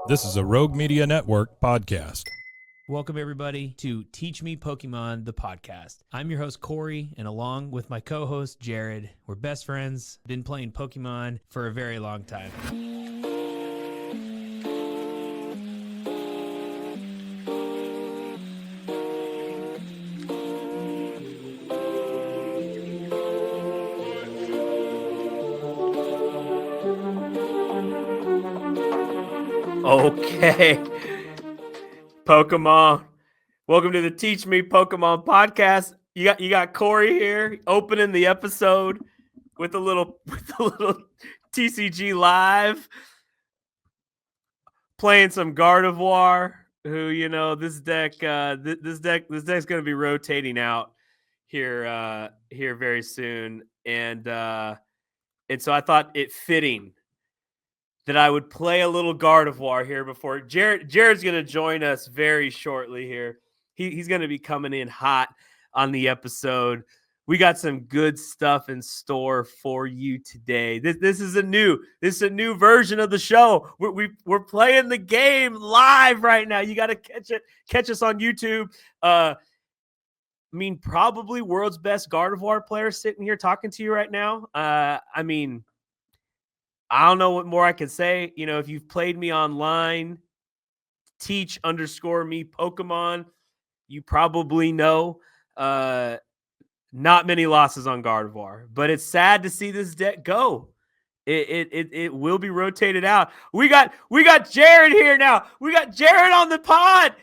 This is a Rogue Media Network podcast. Welcome, everybody, to Teach Me Pokemon, the podcast. I'm your host, Corey, and along with my co-host, Jared, we're best friends, been playing Pokemon for a very long time. Okay. Pokemon. Welcome to the Teach Me Pokemon podcast. You got Corey here opening the episode with a little TCG live, playing some Gardevoir, who, you know, this deck's going to be rotating out here very soon, and so I thought it fitting that I would play a little Gardevoir here before Jared's going to join us very shortly here. He's going to be coming in hot on the episode. We got some good stuff in store for you today. This is a new version of the show. We're playing the game live right now. You got to catch us on YouTube. Probably world's best Gardevoir player sitting here talking to you right now. I don't know what more I can say. You know, if you've played me online, teach_me Pokemon, you probably know not many losses on Gardevoir, but it's sad to see this deck go. It will be rotated out. We got Jared here now. We got Jared on the pod.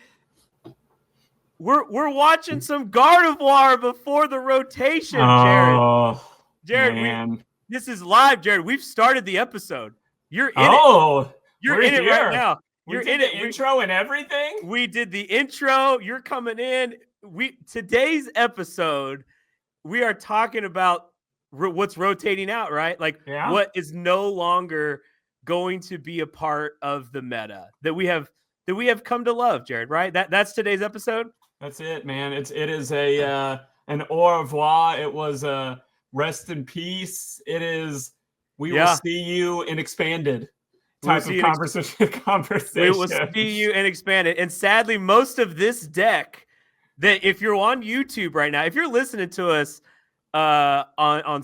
We're watching some Gardevoir before the rotation, Jared. Jared, this is live, Jared. We've started the episode. You're in it. You're in it right now. You're in it. Intro and everything. We did the intro. You're coming in. Today's episode, we are talking about what's rotating out, right? What is no longer going to be a part of the meta that we have come to love, Jared. Right? That's today's episode. That's it, man. It is an au revoir. It was a rest in peace. It is. We will see you in expanded type of conversation. We will see you in expanded. And sadly, most of this deck, that if you're on YouTube right now, if you're listening to us on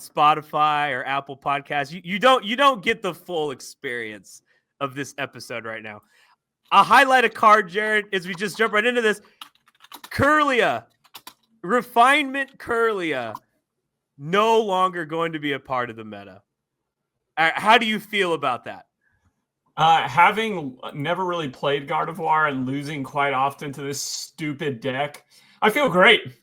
Spotify or Apple Podcasts, you don't get the full experience of this episode right now. I'll highlight a card, Jared, as we just jump right into this. Kirlia, Refinement Kirlia, no longer going to be a part of the meta. How do you feel about that? Having never really played Gardevoir and losing quite often to this stupid deck, I feel great.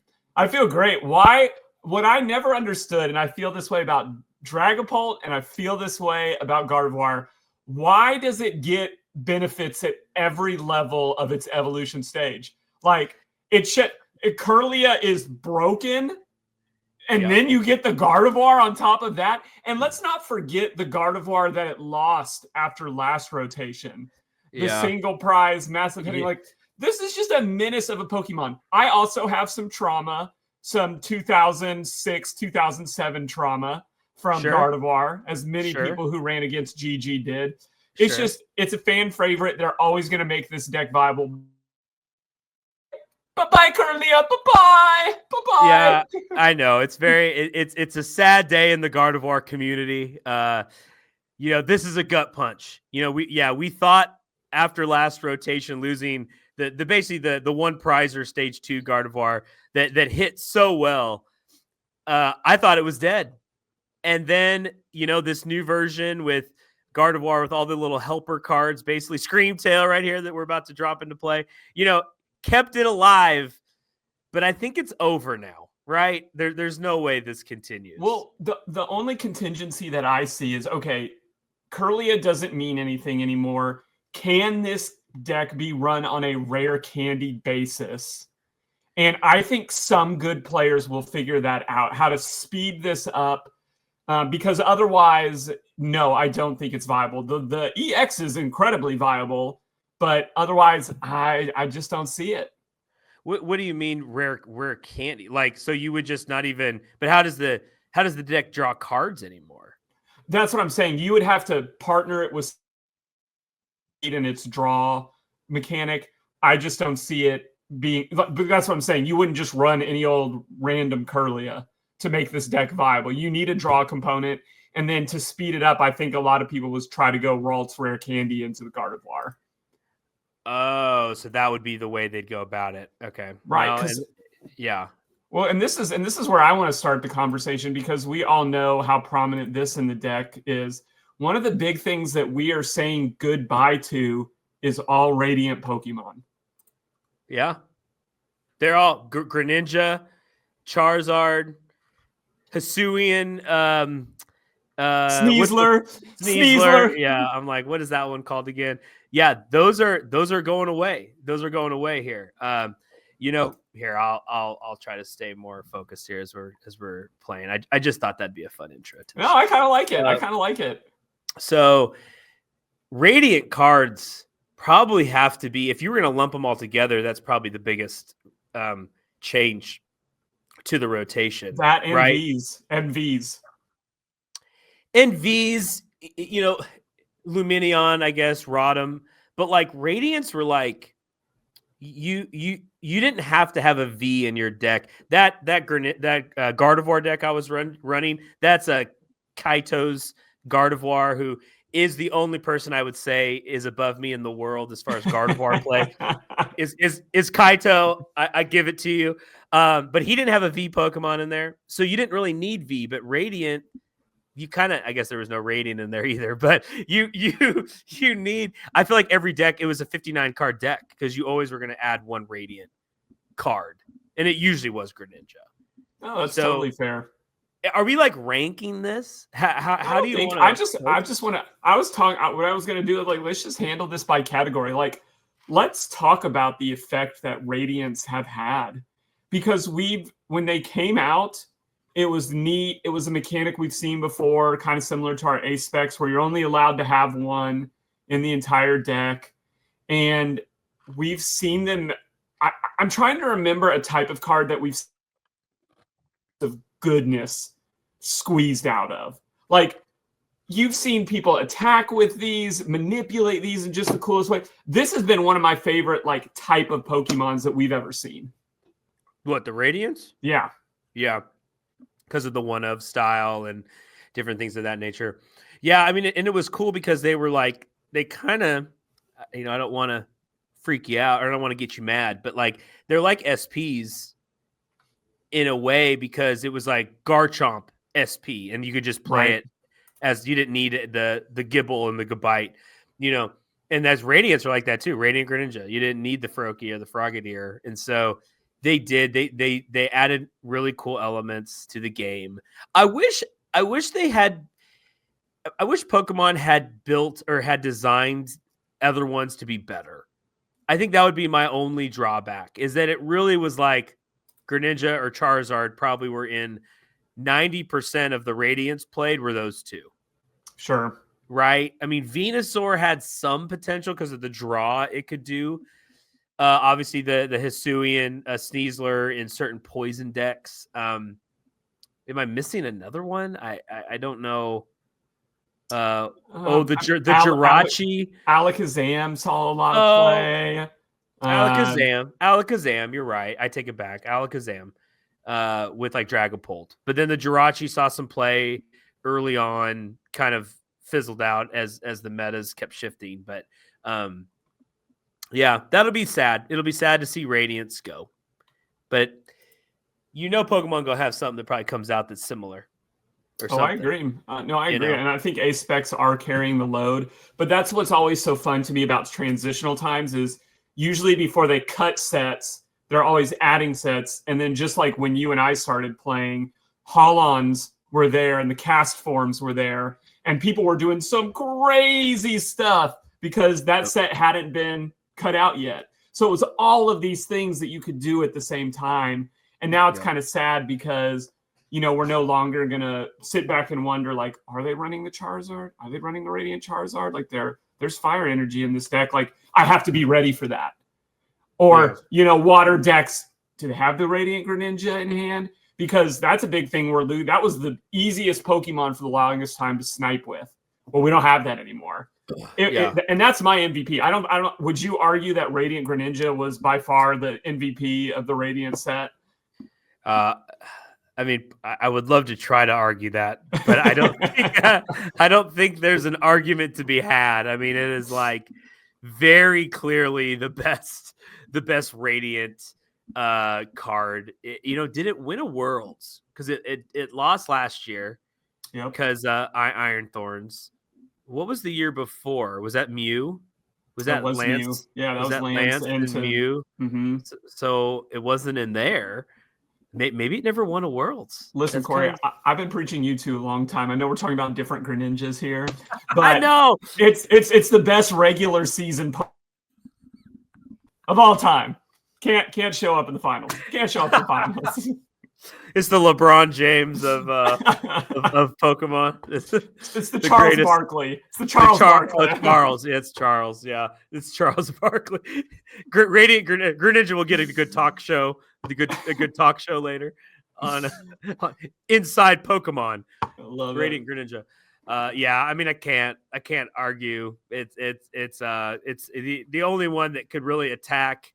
Why? What I never understood, and I feel this way about Dragapult, and I feel this way about Gardevoir, why does it get benefits at every level of its evolution stage? Like, Kirlia is broken, and then you get the Gardevoir on top of that. And let's not forget the Gardevoir that it lost after last rotation. The single prize, massive hitting. Like, this is just a menace of a Pokemon. I also have some trauma, some 2006, 2007 trauma from Gardevoir, as many people who ran against GG did. It's it's a fan favorite. They're always going to make this deck viable. Bye-bye, Kirlia. Bye-bye. Bye-bye. Yeah, I know. It's it's a sad day in the Gardevoir community. This is a gut punch. We thought after last rotation losing the one prizer stage 2 Gardevoir that hit so well, I thought it was dead. And then, this new version with Gardevoir with all the little helper cards, basically Screamtail right here that we're about to drop into play, kept it alive, but I think it's over now, right? There's no way this continues. Well, the only contingency that I see is, okay, Kirlia doesn't mean anything anymore. Can this deck be run on a rare candy basis? And I think some good players will figure that out, how to speed this up, because otherwise, no, I don't think it's viable. The EX is incredibly viable, but otherwise, I just don't see it. What do you mean rare candy? Like, so you would just not even? But how does the deck draw cards anymore? That's what I'm saying. You would have to partner it with and its draw mechanic. I just don't see it being, but that's what I'm saying. You wouldn't just run any old random Kirlia to make this deck viable. You need a draw component. And then to speed it up, I think a lot of people was try to go Ralt's Rare Candy into the Gardevoir. Oh, so that would be the way they'd go about it. Okay. Right. Well, yeah. Well, and this is where I want to start the conversation, because we all know how prominent this in the deck is. One of the big things that we are saying goodbye to is all Radiant Pokemon. Yeah. They're all Greninja, Charizard, Hisuian, Sneasler. Yeah, I'm like, what is that one called again? Yeah, those are going away. Those are going away here. Here I'll try to stay more focused here as we're playing. I just thought that'd be a fun intro. No, I kind of like it. So, Radiant cards probably have to be, if you were going to lump them all together, that's probably the biggest change to the rotation. That and right? V's. And V's, Luminion, I guess, Rotom. But like Radiants were like, you didn't have to have a V in your deck. That Gardevoir deck I was running, that's a Kaito's Gardevoir, who is the only person I would say is above me in the world as far as Gardevoir play. Is Kaito. I give it to you. But he didn't have a V Pokemon in there, so you didn't really need V. But Radiant, you kind of, I guess there was no Radiant in there either. But you need. I feel like every deck, it was a 59 card deck, because you always were going to add one Radiant card, and it usually was Greninja. Oh, that's totally fair. Are we like ranking this? How do you want to? I just want to. I was talking. What I was going to do is like, let's just handle this by category. Like, let's talk about the effect that Radiants have had, because when they came out, it was neat. It was a mechanic we've seen before, kind of similar to our Ace Specs, where you're only allowed to have one in the entire deck, and we've seen them. I'm trying to remember a type of card that we've seen of goodness squeezed out of. Like, you've seen people attack with these, manipulate these in just the coolest way. This has been one of my favorite like type of Pokemons that we've ever seen. What, the Radiants? Yeah. Because of the one of style and different things of that nature. Yeah, I mean, and it was cool because they were like, they kind of, I don't want to freak you out, or I don't want to get you mad, but like, they're like SPs in a way, because it was like Garchomp SP, and you could just play it as, you didn't need the Gibble and the Gabite, and as Radiants are like that too. Radiant Greninja, you didn't need the Froakie or the Frogadier, and so they did. They added really cool elements to the game. I wish Pokemon had built or had designed other ones to be better. I think that would be my only drawback, is that it really was like Greninja or Charizard probably were in 90% of the Radiants played were those two. Sure. Right? I mean, Venusaur had some potential because of the draw it could do. Obviously, the Hisuian, Sneasler in certain poison decks. Am I missing another one? I don't know. The Jirachi. Alakazam saw a lot of play. Alakazam, you're right. I take it back. Alakazam with like Dragapult. But then the Jirachi saw some play early on, kind of fizzled out as the metas kept shifting. But yeah, that'll be sad. It'll be sad to see Radiants go. But Pokemon go have something that probably comes out that's similar. I agree. I agree. And I think Ace Specs are carrying the load. But that's what's always so fun to me about transitional times is usually before they cut sets, they're always adding sets. And then just like when you and I started playing, Holons were there and the cast forms were there. And people were doing some crazy stuff because that set hadn't been cut out yet. So it was all of these things that you could do at the same time. And now it's kind of sad because we're no longer going to sit back and wonder, like, are they running the Charizard? Are they running the Radiant Charizard? Like, there's fire energy in this deck. Like, I have to be ready for that. Or, water decks, do they have the Radiant Greninja in hand? Because that's a big thing where that was the easiest Pokemon for the longest time to snipe with. Well, we don't have that anymore. And that's my MVP. I don't. Would you argue that Radiant Greninja was by far the MVP of the Radiant set? I mean, I would love to try to argue that, but I don't think I don't think there's an argument to be had. I mean, it is like very clearly the best Radiant card. Did it win a Worlds? Because it lost last year. Yeah. Because Iron Thorns. What was the year before? Was that Mew? Was that Lance? Mew. Yeah, that was Lance and Mew. Mm-hmm. So it wasn't in there. Maybe it never won a Worlds. Listen, Corey, I've been preaching you two a long time. I know we're talking about different Greninjas here, but I know it's the best regular season of all time. Can't show up in the finals. Can't show up in the finals. It's the LeBron James of Pokemon. It's the Charles Barkley. It's the Charles Barkley. Charles. Yeah, it's Charles. Yeah, it's Charles Barkley. Radiant Greninja will get a good talk show. A good talk show later on Inside Pokemon. Radiant Greninja. Yeah, I mean, I can't argue. It's the only one that could really attack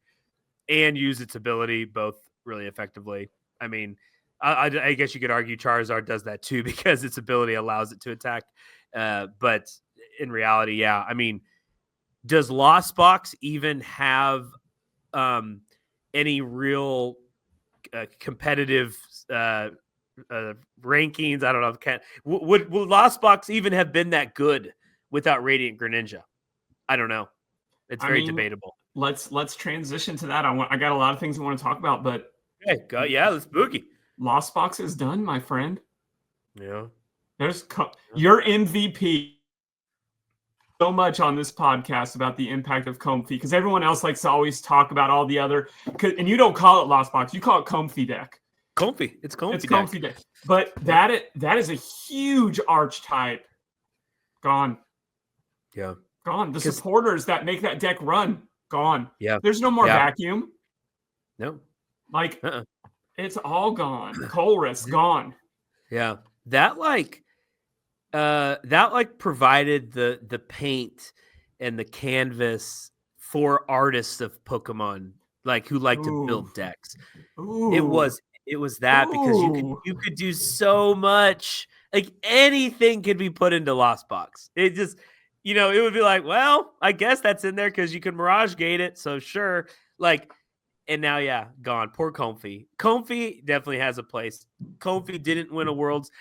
and use its ability both really effectively. I mean, I guess you could argue Charizard does that too because its ability allows it to attack. But in reality, yeah. I mean, does Lost Box even have any real competitive rankings? I don't know. Would Lost Box even have been that good without Radiant Greninja? I don't know. It's very debatable. Let's transition to that. I got a lot of things I want to talk about, but let's boogie. Lost Box is done, my friend. Yeah. There's your MVP. So much on this podcast about the impact of Comfey because everyone else likes to always talk about all the other, and you don't call it Lost Box, you call it Comfey deck. Comfey, it's Comfey. It's Comfey deck. But that is a huge archetype gone. Yeah, gone. The supporters that make that deck run gone. Yeah, there's no more vacuum. No, like it's all gone. Colress gone. Yeah, that provided the paint and the canvas for artists of Pokemon who like to build decks. Ooh. It was that because you could do so much. Like anything could be put into Lost Box. It just it would be like, well, I guess that's in there because you can Mirage Gate it. So sure, and now gone. Poor Comfey. Comfey definitely has a place. Comfey didn't win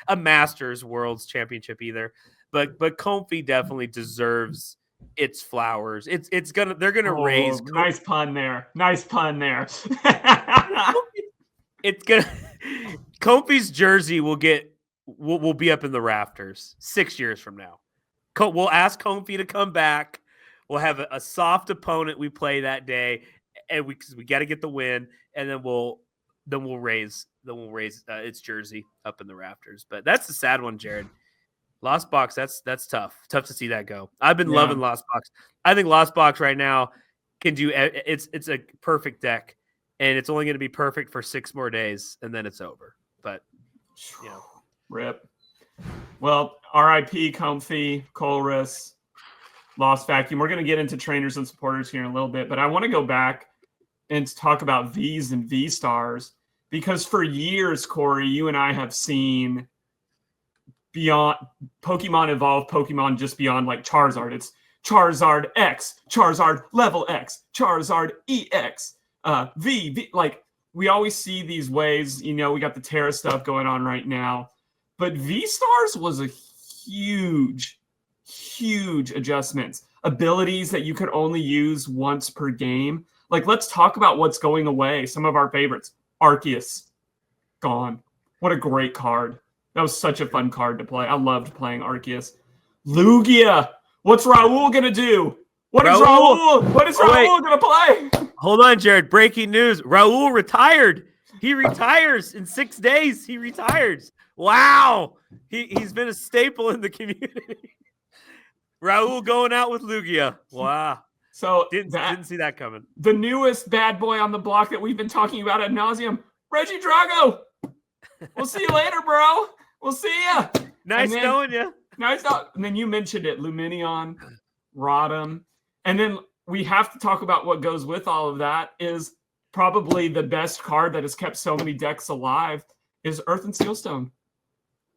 a Masters Worlds Championship either, but Comfey definitely deserves its flowers. They're gonna raise. Nice pun there. It's gonna. Comfey's jersey will be up in the rafters 6 years from now. We'll ask Comfey to come back. We'll have a soft opponent we play that day. And we got to get the win, and then we'll raise its jersey up in the rafters. But that's the sad one, Jared. Lost Box, that's tough to see that go. I've been loving Lost Box. I think Lost Box right now can do it's a perfect deck, and it's only going to be perfect for 6 more days, and then it's over. But rip. Well, RIP Comfey, Colress, Lost Vacuum. We're going to get into trainers and supporters here in a little bit, but I want to go back and talk about Vs and V-Stars because for years, Corey, you and I have seen beyond Pokemon evolve Pokemon just beyond Charizard. It's Charizard X, Charizard level X, Charizard EX, V. We always see these waves. We got the Terra stuff going on right now, but V-Stars was a huge adjustments. Abilities that you could only use once per game. Let's talk about what's going away. Some of our favorites. Arceus, gone. What a great card. That was such a fun card to play. I loved playing Arceus. Lugia. What's Raul going to do? What is Raul going to play? Hold on, Jared. Breaking news. Raul retired. He retires in 6 days. He retires. Wow. He's been a staple in the community. Raul going out with Lugia. Wow. So didn't see that coming. The newest bad boy on the block that we've been talking about ad nauseum, Regidrago. We'll see you later, bro. We'll see ya. Nice knowing you. Nice. And then you mentioned it, Luminion. Rotom. And then we have to talk about what goes with all of that is probably the best card that has kept so many decks alive is Earth and Sealstone.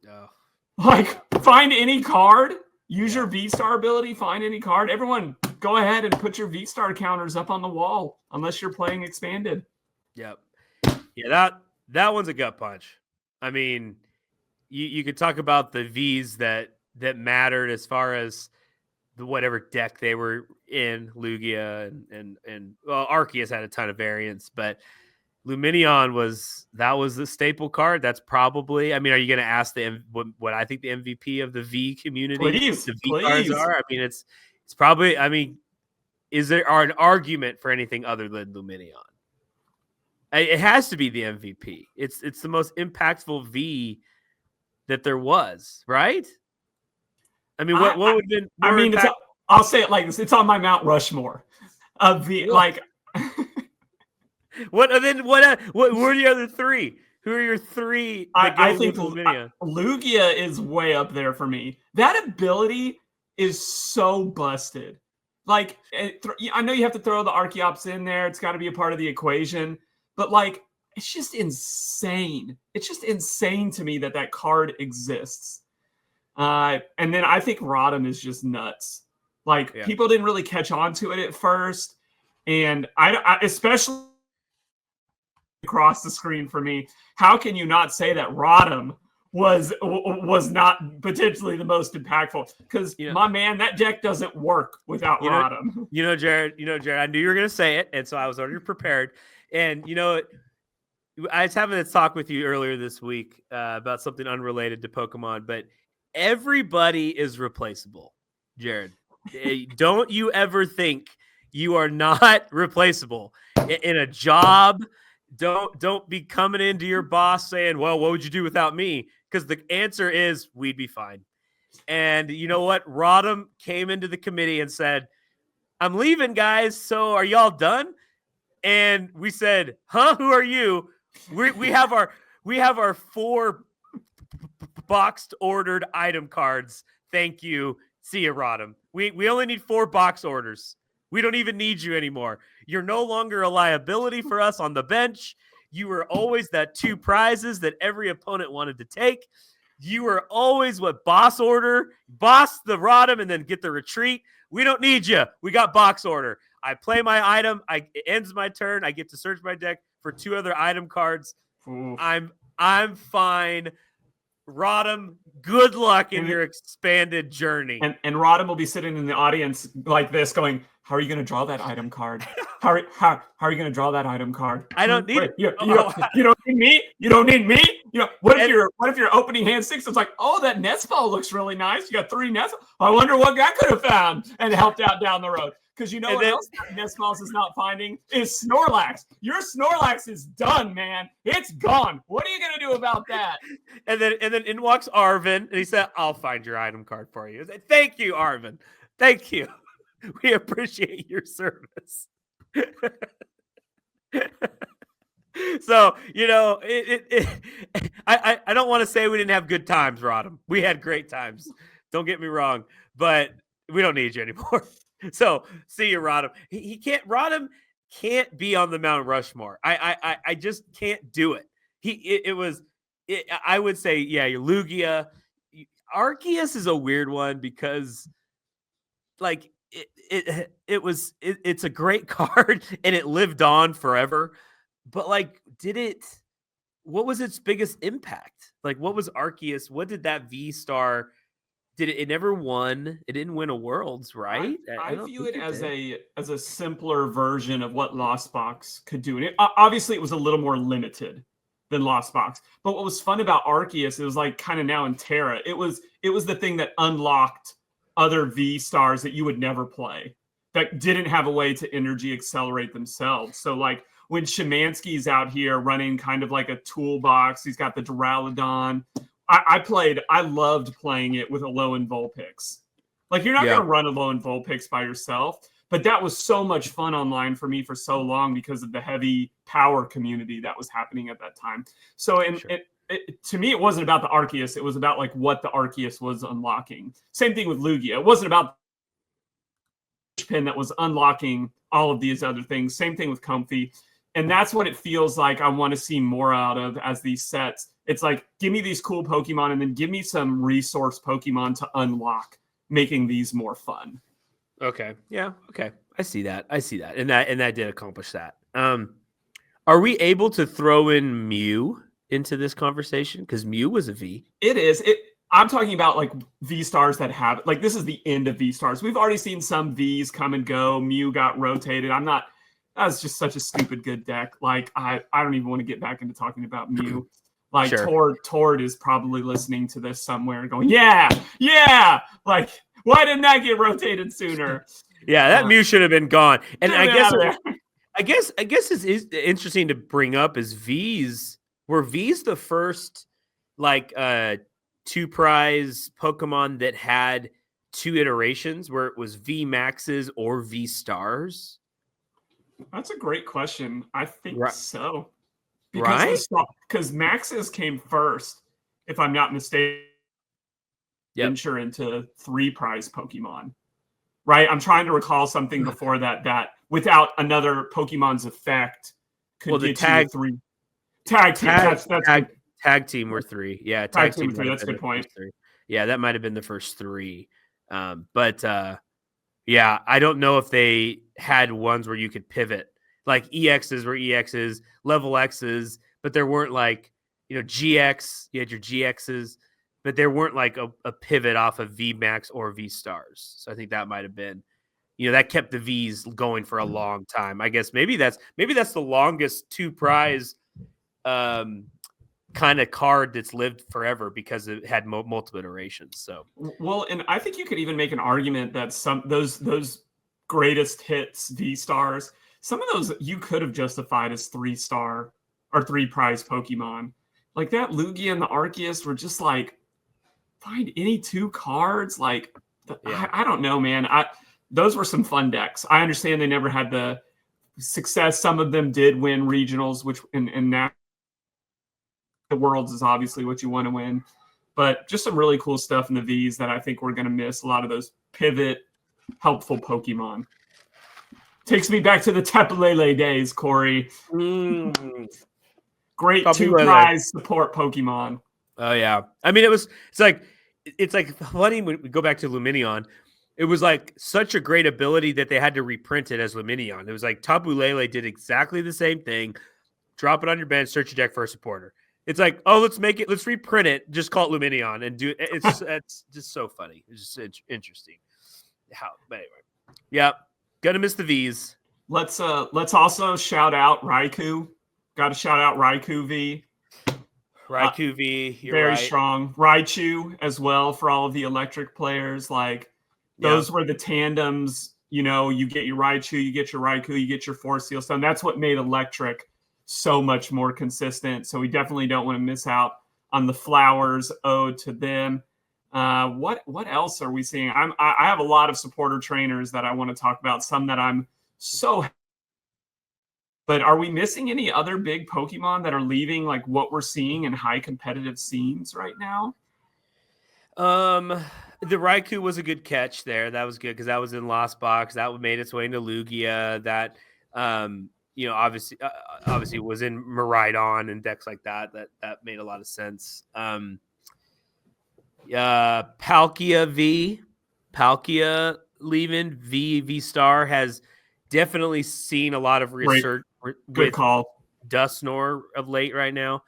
Oh. Like, find any card, use your V-Star ability, find any card. Everyone, go ahead and put your V-Star counters up on the wall, unless you're playing Expanded. Yep. Yeah, that one's a gut punch. I mean, you could talk about the Vs that mattered as far as the whatever deck they were in, Lugia and well, Arceus had a ton of variants, but Lumineon was the staple card. That's probably, I mean, are you going to ask what I think the MVP of the V community, Please, the V cards are? I mean, it's probably, I mean, is there an argument for anything other than Lumineon? It has to be the MVP. It's the most impactful V that there was, right? I mean, what would have been? I mean, I'll say it like this: it's on my Mount Rushmore of the like. What are the other three? Who are your three? I think Lugia is way up there for me. That ability is so busted. Like, I know you have to throw the Archeops in there; it's got to be a part of the equation. But like, it's just insane. It's just insane to me that card exists. And then I think Rotom is just nuts. Like, people didn't really catch on to it at first, and I especially across the screen for me. How can you not say that Rotom was not potentially the most impactful? Because my man, that deck doesn't work without Rotom. Jared, I knew you were going to say it, and so I was already prepared. And, I was having a talk with you earlier this week about something unrelated to Pokemon, but everybody is replaceable, Jared. Don't you ever think you are not replaceable in a job. Don't be coming into your boss saying, well, what would you do without me? Because the answer is we'd be fine. And you know what? Rotom came into the committee and said, I'm leaving, guys. So are y'all done? And we said, huh? Who are you? We have our 4 boxed ordered item cards. Thank you. See you, Rotom. We only need 4 box orders. We don't even need you anymore. You're no longer a liability for us on the bench. You were always that 2 prizes that every opponent wanted to take. You were always boss the Rotom and then get the retreat. We don't need you. We got box order. I play my item. It ends my turn. I get to search my deck for 2 other item cards. Ooh. I'm fine. Rotom, good luck in your expanded journey. And Rotom will be sitting in the audience like this going, how are you going to draw that item card? How are you going to draw that item card? I don't need it. You don't need me? You don't need me? What if your opening hand 6 is like, oh, that nest ball looks really nice. You got 3 nest. I wonder what I could have found and helped out down the road. Because what else Nestballs is not finding is Snorlax. Your Snorlax is done, man. It's gone. What are you gonna do about that? And then in walks Arvin, and he said, "I'll find your item card for you." I said, thank you, Arvin. Thank you. We appreciate your service. So I don't want to say we didn't have good times, Rotom. We had great times. Don't get me wrong, but we don't need you anymore. So see you, Rotom. Rotom can't be on the Mount Rushmore. I just can't do it. I would say, your Lugia. Arceus is a weird one because like it's a great card and it lived on forever. But like, what was its biggest impact? Like, what was Arceus? What did that V-Star? It never won. It didn't win a Worlds, right? I view it as a simpler version of what Lost Box could do. And obviously, it was a little more limited than Lost Box. But what was fun about Arceus, it was like kind of now in Terra. It was the thing that unlocked other V stars that you would never play, that didn't have a way to energy accelerate themselves. So like when Szymanski's out here running kind of like a toolbox, he's got the Duraludon. I loved playing it with Alolan Vulpix. Like, you're not going to run Alolan Vulpix by yourself, but that was so much fun online for me for so long because of the heavy power community that was happening at that time. So to me, it wasn't about the Arceus. It was about like what the Arceus was unlocking. Same thing with Lugia. It wasn't about linchpin that was unlocking all of these other things. Same thing with Comfey. And that's what it feels like I want to see more out of as these sets. It's like, give me these cool Pokemon and then give me some resource Pokemon to unlock, making these more fun. Okay. Yeah. Okay. I see that. And that did accomplish that. Are we able to throw in Mew into this conversation? Because Mew was a V. It is. I'm talking about like V-Stars that have, like, this is the end of V-Stars. We've already seen some Vs come and go. Mew got rotated. That's just such a stupid good deck. Like, I don't even want to get back into talking about Mew. Like, sure. Tord is probably listening to this somewhere and going, yeah. Like, why didn't that get rotated sooner? Yeah, that Mew should have been gone. And I guess it's interesting to bring up is Vs. Were Vs the first, like, 2-prize Pokemon that had 2 iterations where it was V Maxes or V Stars? That's a great question. I think so. Because Maxes came first, if I'm not mistaken, venture into 3-prize Pokemon. Right? I'm trying to recall something before that without another Pokemon's effect could get you 3. Tag team. Tag team were 3. Yeah, tag team 3. That's a good point. Yeah, that might have been the first 3. Yeah, I don't know if they had ones where you could pivot. Like EXs were EXs, level Xs, but there weren't like, GX, you had your GXs, but there weren't like a pivot off of V Max or V Stars. So I think that might have been, that kept the Vs going for a long time. I guess maybe that's the longest 2-prize kind of card that's lived forever because it had multiple iterations. So, well, and I think you could even make an argument that some those greatest hits V Stars, some of those you could have justified as 3-star or 3-prize Pokemon. Like that Lugia and the Arceus were just like, find any 2 cards. Like, I don't know, man. Those were some fun decks. I understand they never had the success. Some of them did win regionals, which and now the Worlds is obviously what you want to win. But just some really cool stuff in the Vs that I think we're going to miss. A lot of those pivot, helpful Pokemon. Takes me back to the Tapu Lele days, Corey. Great 2-prize support Pokemon. Oh yeah, I mean it's like funny when we go back to Lumineon. It was like such a great ability that they had to reprint it as Lumineon. It was like Tapu Lele did exactly the same thing. Drop it on your bench, search your deck for a supporter. It's like, oh, let's reprint it, just call it Lumineon and do it. It's just so funny. It's just interesting. But anyway, yeah, gonna miss the Vs. Let's also shout out Raikou. Got to shout out Raikou V. Raikou V, you're very right. strong. Raichu as well for all of the electric players. Like those were the tandems. You get your Raichu, you get your Raikou, you get your Force Seal Stone. That's what made electric so much more consistent. So we definitely don't want to miss out on the flowers owed to them. What else are we seeing? I have a lot of supporter trainers that I want to talk about. Some that I'm so. But are we missing any other big Pokemon that are leaving like what we're seeing in high competitive scenes right now? The Raikou was a good catch there. That was good because that was in Lost Box. That made its way into Lugia. That obviously was in Miraidon and decks like that. That made a lot of sense. Palkia V. Palkia leaving. V Star has definitely seen a lot of research. Good call. Dusknoir of late right now.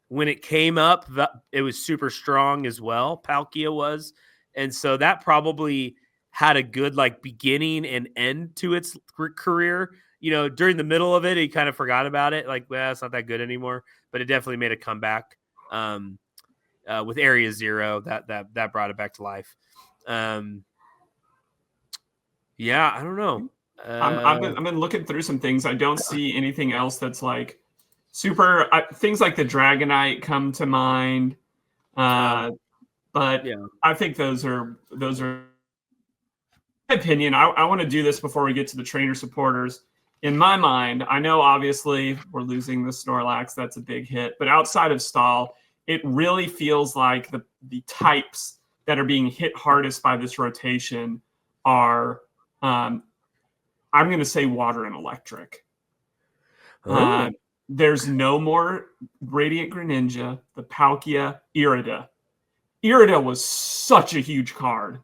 When it came up, it was super strong as well. Palkia was. And so that probably had a good like beginning and end to its career. During the middle of it, he kind of forgot about it. Like, well, it's not that good anymore. But it definitely made a comeback. With Area Zero, that brought it back to life. Yeah, I don't know. I've been looking through some things. I don't see anything else that's like super. Things like the Dragonite come to mind, but I think those are. In my opinion, I want to do this before we get to the trainer supporters. In my mind, I know obviously we're losing the Snorlax. That's a big hit, but outside of Stall, it really feels like the types that are being hit hardest by this rotation are I'm going to say water and electric. Oh. There's no more Radiant Greninja, the Palkia, Irida. Irida was such a huge card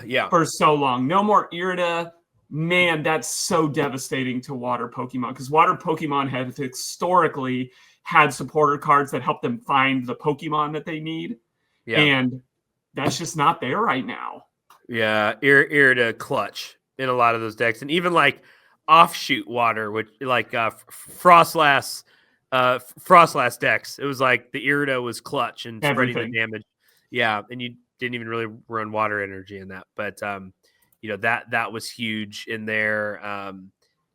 Yeah. for so long. No more Irida. Man, that's so devastating to water Pokemon because water Pokemon had historically had supporter cards that help them find the Pokemon that they need. Yeah. And that's just not there right now. Yeah. Irida clutch in a lot of those decks. And even like offshoot water, which like Frostlass decks. It was like the Irida was clutch and spreading the damage. Yeah. And you didn't even really run water energy in that. But that was huge in there.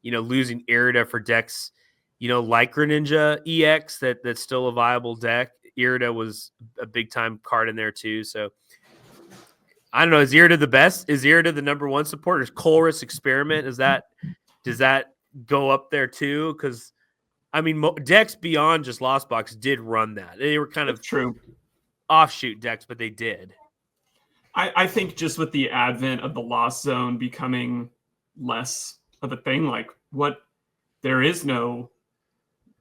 Losing Irida for decks, like Greninja EX, that's still a viable deck. Irida was a big time card in there too. So I don't know. Is Irida the best? Is Irida the number one support? Is Colress Experiment? Does that go up there too? Because I mean, decks beyond just Lost Box did run that. They were kind of true offshoot decks, but they did. I think just with the advent of the Lost Zone becoming less of a thing, there is no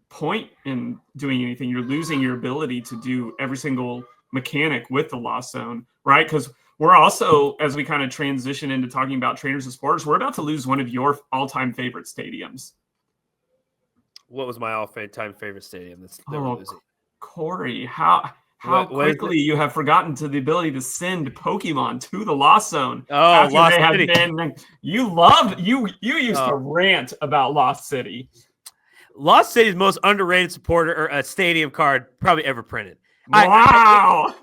point in doing anything. You're losing your ability to do every single mechanic with the Lost Zone, right? Because we're also, as we kind of transition into talking about trainers and supporters, we're about to lose one of your all-time favorite stadiums. What was my all-time favorite stadium? That's losing. Corey, how quickly you have forgotten to the ability to send Pokemon to the Lost Zone. Oh, Lost City. You used to rant about Lost City. Lost City's most underrated supporter or stadium card probably ever printed. Wow.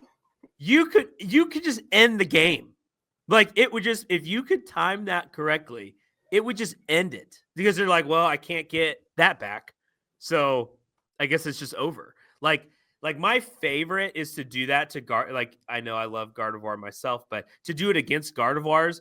You could just end the game. Like it would just, if you could time that correctly, it would just end it because they're like, well, I can't get that back. So I guess it's just over. Like my favorite is to do that to I know I love Gardevoir myself, but to do it against Gardevoirs,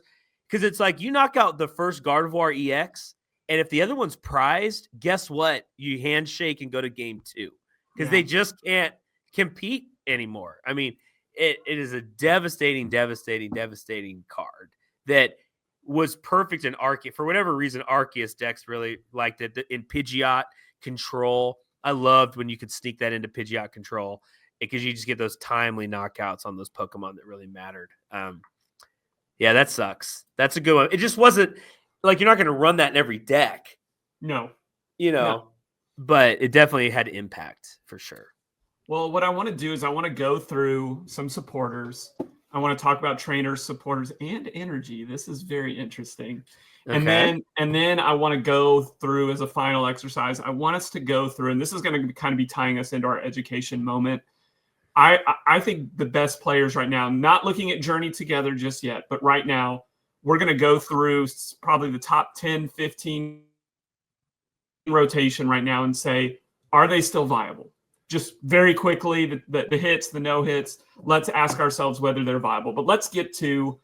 because it's like you knock out the first Gardevoir EX, and if the other one's prized, guess what? You handshake and go to game 2 because they just can't compete anymore. I mean, it is a devastating card that was perfect in Arceus. For whatever reason, Arceus decks really liked it. In Pidgeot Control, I loved when you could sneak that into Pidgeot Control because you just get those timely knockouts on those Pokemon that really mattered. Yeah, that sucks. That's a good one. It just wasn't like you're not going to run that in every deck. No. But it definitely had impact for sure. Well, what I want to do is I want to go through some supporters. I want to talk about trainers, supporters, and energy. This is very interesting. Okay. And then I want to go through as a final exercise. I want us to go through, and this is going to kind of be tying us into our education moment. I think the best players right now, not looking at Journey Together just yet, but right now, we're going to go through probably the top 10, 15 rotation right now and say, are they still viable? Just very quickly, the hits, the no hits. Let's ask ourselves whether they're viable. But let's get to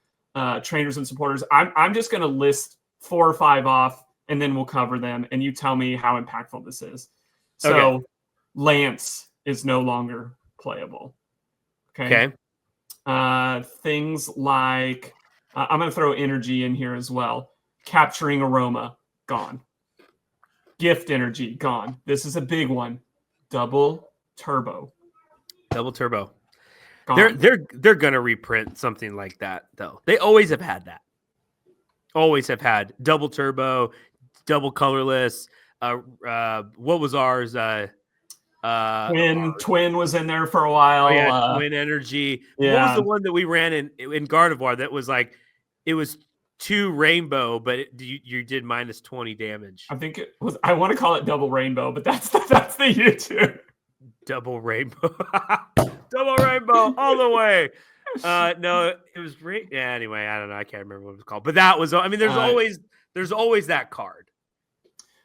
trainers and supporters. I'm just going to list 4 or 5 off, and then we'll cover them. And you tell me how impactful this is. So okay. Lance is no longer playable. Okay. Things like I'm going to throw energy in here as well. Capturing Aroma, gone. Gift Energy, gone. This is a big one. Double Turbo. Gone. They're gonna reprint something like that though. They always have had that. Always have had Double Turbo, Double Colorless. What was ours? Twin was in there for a while. Oh, yeah, Twin Energy. Yeah. What was the one that we ran in Gardevoir that was like it was 2 rainbow, but you did minus 20 damage. I think it was. I want to call it Double Rainbow, but that's the YouTube. Double Rainbow, Double Rainbow, all the way. No, it was great. Yeah. Anyway, I don't know. I can't remember what it was called, but that was. I mean, there's always that card.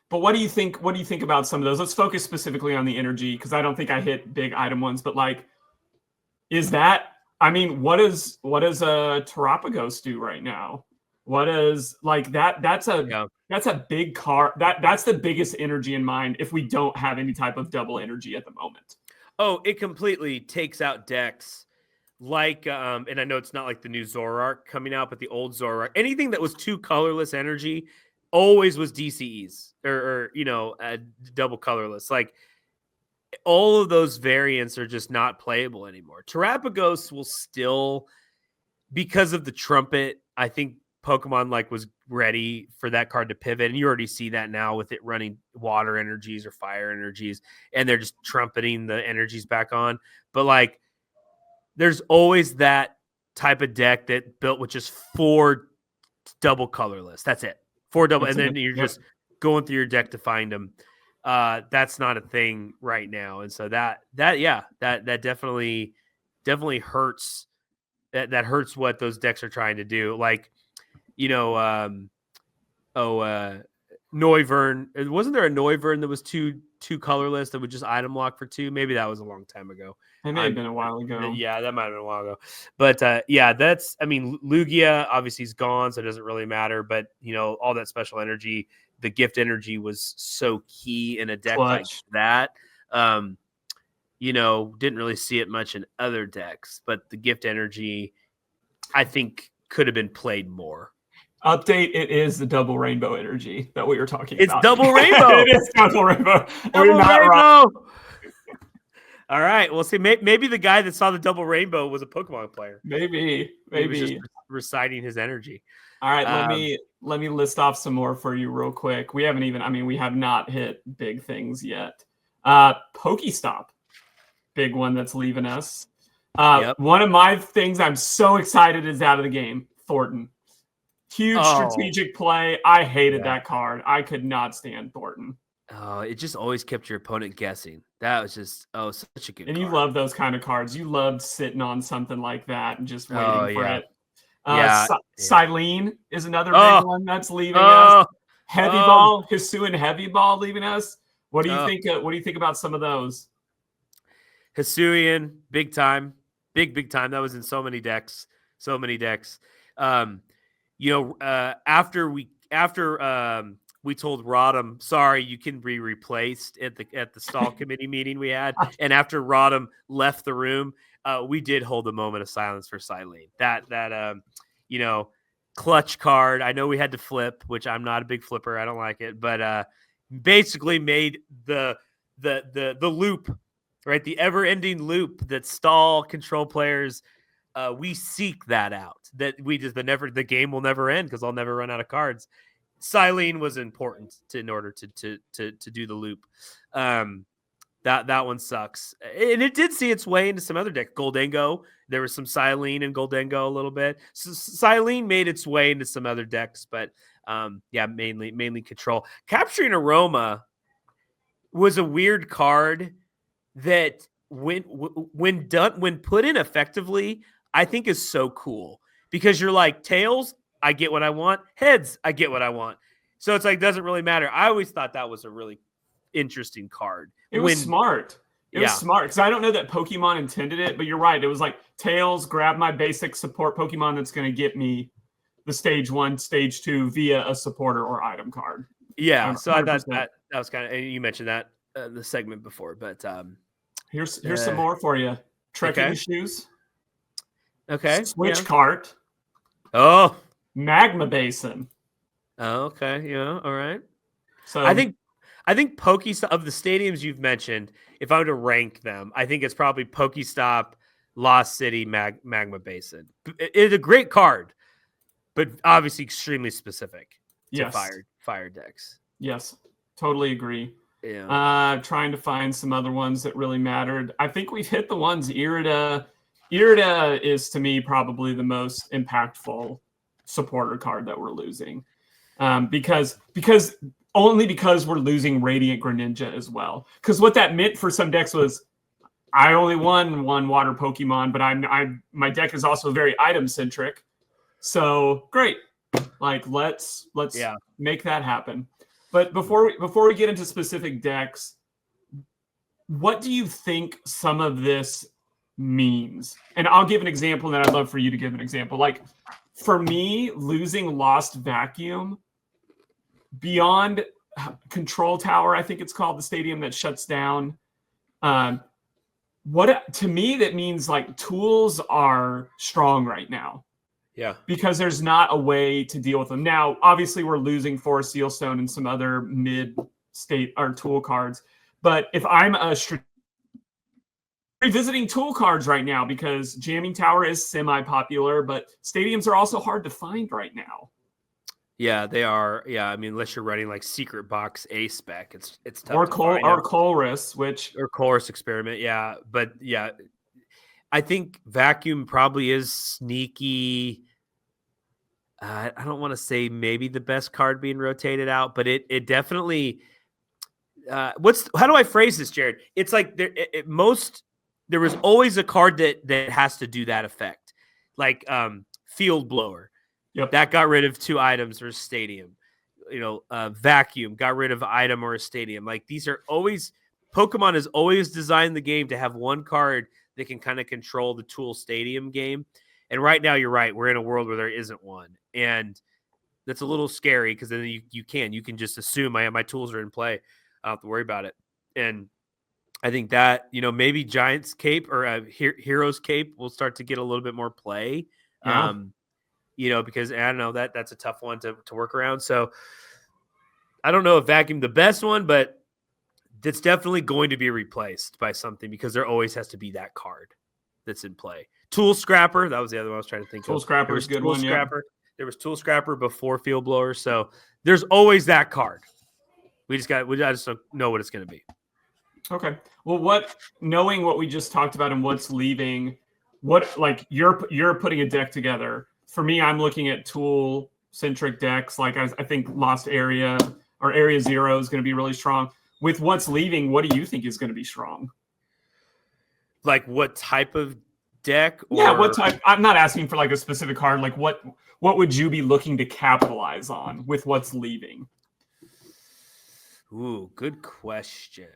But what do you think? What do you think about some of those? Let's focus specifically on the energy because I don't think I hit big item ones. But like, is that? I mean, what does a Terapagos do right now? What is like that? That's a big card. That's the biggest energy in mind if we don't have any type of double energy at the moment. Oh, it completely takes out decks and I know it's not like the new Zoroark coming out, but the old Zoroark, anything that was too colorless energy always was DCEs or double colorless. Like all of those variants are just not playable anymore. Terapagos will still, because of the trumpet, I think Pokemon like was ready for that card to pivot, and you already see that now with it running water energies or fire energies, and they're just trumpeting the energies back on. But like, there's always that type of deck that built with just 4 double colorless. That's it, 4 double, and then you're just going through your deck to find them. That's not a thing right now, and so that definitely hurts. That hurts what those decks are trying to do. Like, Noivern. Wasn't there a Noivern that was two colorless that would just item lock for 2? Maybe that was a long time ago. It may have been a while ago. Yeah, that might have been a while ago. But Lugia obviously is gone, so it doesn't really matter. But all that special energy, the gift energy was so key in a deck like that. Didn't really see it much in other decks, but the gift energy, I think, could have been played more. Update, it is the double rainbow energy that we were talking about. It's double rainbow. It is double rainbow. Double rainbow. All right. Well, see, maybe the guy that saw the double rainbow was a Pokemon player. Maybe. He was just reciting his energy. All right. Let me list off some more for you real quick. We have not hit big things yet. Pokestop. Big one that's leaving us. One of my things I'm so excited is out of the game. Thornton. Huge strategic play. I hated that card. I could not stand Thornton. Oh, it just always kept your opponent guessing. That was just such a good And card. you love those kind of cards. You loved sitting on something like that and just waiting for it. Silene is another big one that's leaving us. Heavy Ball, Hisuian Heavy Ball leaving us. What do you think? What do you think about some of those? Hisuian, big time. Big time. That was in so many decks. After we told Rodham, sorry, you can be replaced at the stall committee meeting we had, and after Rodham left the room, we did hold a moment of silence for Silene. That clutch card. I know we had to flip, which I'm not a big flipper. I don't like it, but basically made the loop, right? The ever-ending loop that stall control players. We seek that out. That we just the game will never end because I'll never run out of cards. Silene was important in order to do the loop. That one sucks, and it did see its way into some other decks. Goldengo, there was some Silene in Goldengo a little bit. So Silene made its way into some other decks, but mainly control. Capturing Aroma was a weird card that when put in effectively, I think is so cool because you're like, tails, I get what I want. Heads, I get what I want. So it's like, doesn't really matter. I always thought that was a really interesting card. It was smart. It was smart because I don't know that Pokemon intended it, but you're right. It was like, tails, grab my basic support Pokemon that's going to get me the stage 1, stage 2 via a supporter or item card. Yeah. So 100%. I thought that was kind of, you mentioned that the segment before, but here's some more for you. Trekking shoes. Okay. Switch cart. Oh. Magma Basin. Oh, okay. Yeah. All right. So I think Pokestop, of the stadiums you've mentioned, if I were to rank them, I think it's probably Pokestop, Lost City, Magma Basin. It's a great card, but obviously extremely specific to fire decks. Yes, totally agree. Yeah. Trying to find some other ones that really mattered. I think we've hit the ones. Irida is, to me, probably the most impactful supporter card that we're losing. Because we're losing Radiant Greninja as well. Because what that meant for some decks was I only won one water Pokemon, but my deck is also very item centric. So great. Like let's make that happen. But before we get into specific decks, what do you think some of this means? And I'll give an example, and then I'd love for you to give an example. Like for me, losing Lost Vacuum beyond Control Tower, I think it's called, the stadium that shuts down. to me, that means like tools are strong right now. Yeah. Because there's not a way to deal with them. Now, obviously, we're losing Forest Sealstone and some other mid-state or tool cards. But if I'm revisiting tool cards right now, because Jamming Tower is semi-popular, but stadiums are also hard to find right now. Yeah, they are. Yeah, I mean, unless you're running like Secret Box A spec, it's tough. Or to find Colress, or Chorus Experiment. Yeah, but yeah, I think Vacuum probably is sneaky. I don't want to say maybe the best card being rotated out, but it definitely. How do I phrase this, Jared? It's like there was always a card that has to do that effect, like Field Blower. Yep. That got rid of 2 items or a stadium. Vacuum got rid of item or a stadium. Like these are always Pokemon has always designed the game to have one card that can kind of control the tool stadium game. And right now, you're right. We're in a world where there isn't one, and that's a little scary because then you can just assume my tools are in play. I don't have to worry about it. And I think that maybe Giant's Cape or Hero's Cape will start to get a little bit more play. Yeah. Because I don't know that's a tough one to work around. So I don't know if Vacuum the best one, but it's definitely going to be replaced by something because there always has to be that card that's in play. Tool Scrapper, that was the other one I was trying to think of. Tool Scrapper is a good one. Scrapper. Yeah. There was Tool Scrapper before Field Blower, so there's always that card. I just don't know what it's going to be. Okay. Well, knowing what we just talked about and what's leaving, you're putting a deck together. For me, I'm looking at tool-centric decks. Like I think Lost Area or Area Zero is going to be really strong. With what's leaving, what do you think is going to be strong? Like what type of deck? Yeah, what type? I'm not asking for like a specific card. Like what would you be looking to capitalize on with what's leaving? Ooh, good question.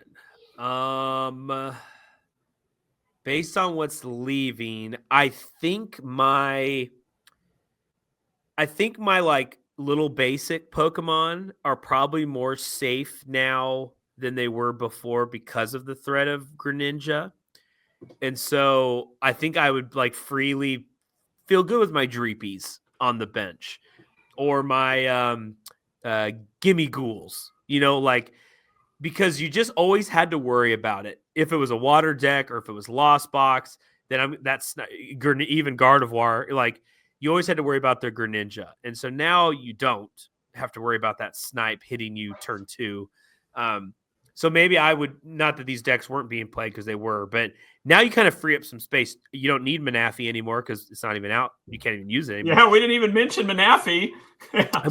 Based on what's leaving, I think my like little basic Pokemon are probably more safe now than they were before because of the threat of Greninja. And so I think I would like freely feel good with my Dreepies on the bench or my Gimme Ghouls, because you just always had to worry about it. If it was a water deck or if it was Lost Box, then that's not, even Gardevoir, like you always had to worry about their Greninja. And so now you don't have to worry about that snipe hitting you turn 2. So maybe I would, not that these decks weren't being played because they were, but now you kind of free up some space. You don't need Manaphy anymore because it's not even out. You can't even use it anymore. Yeah, we didn't even mention Manaphy.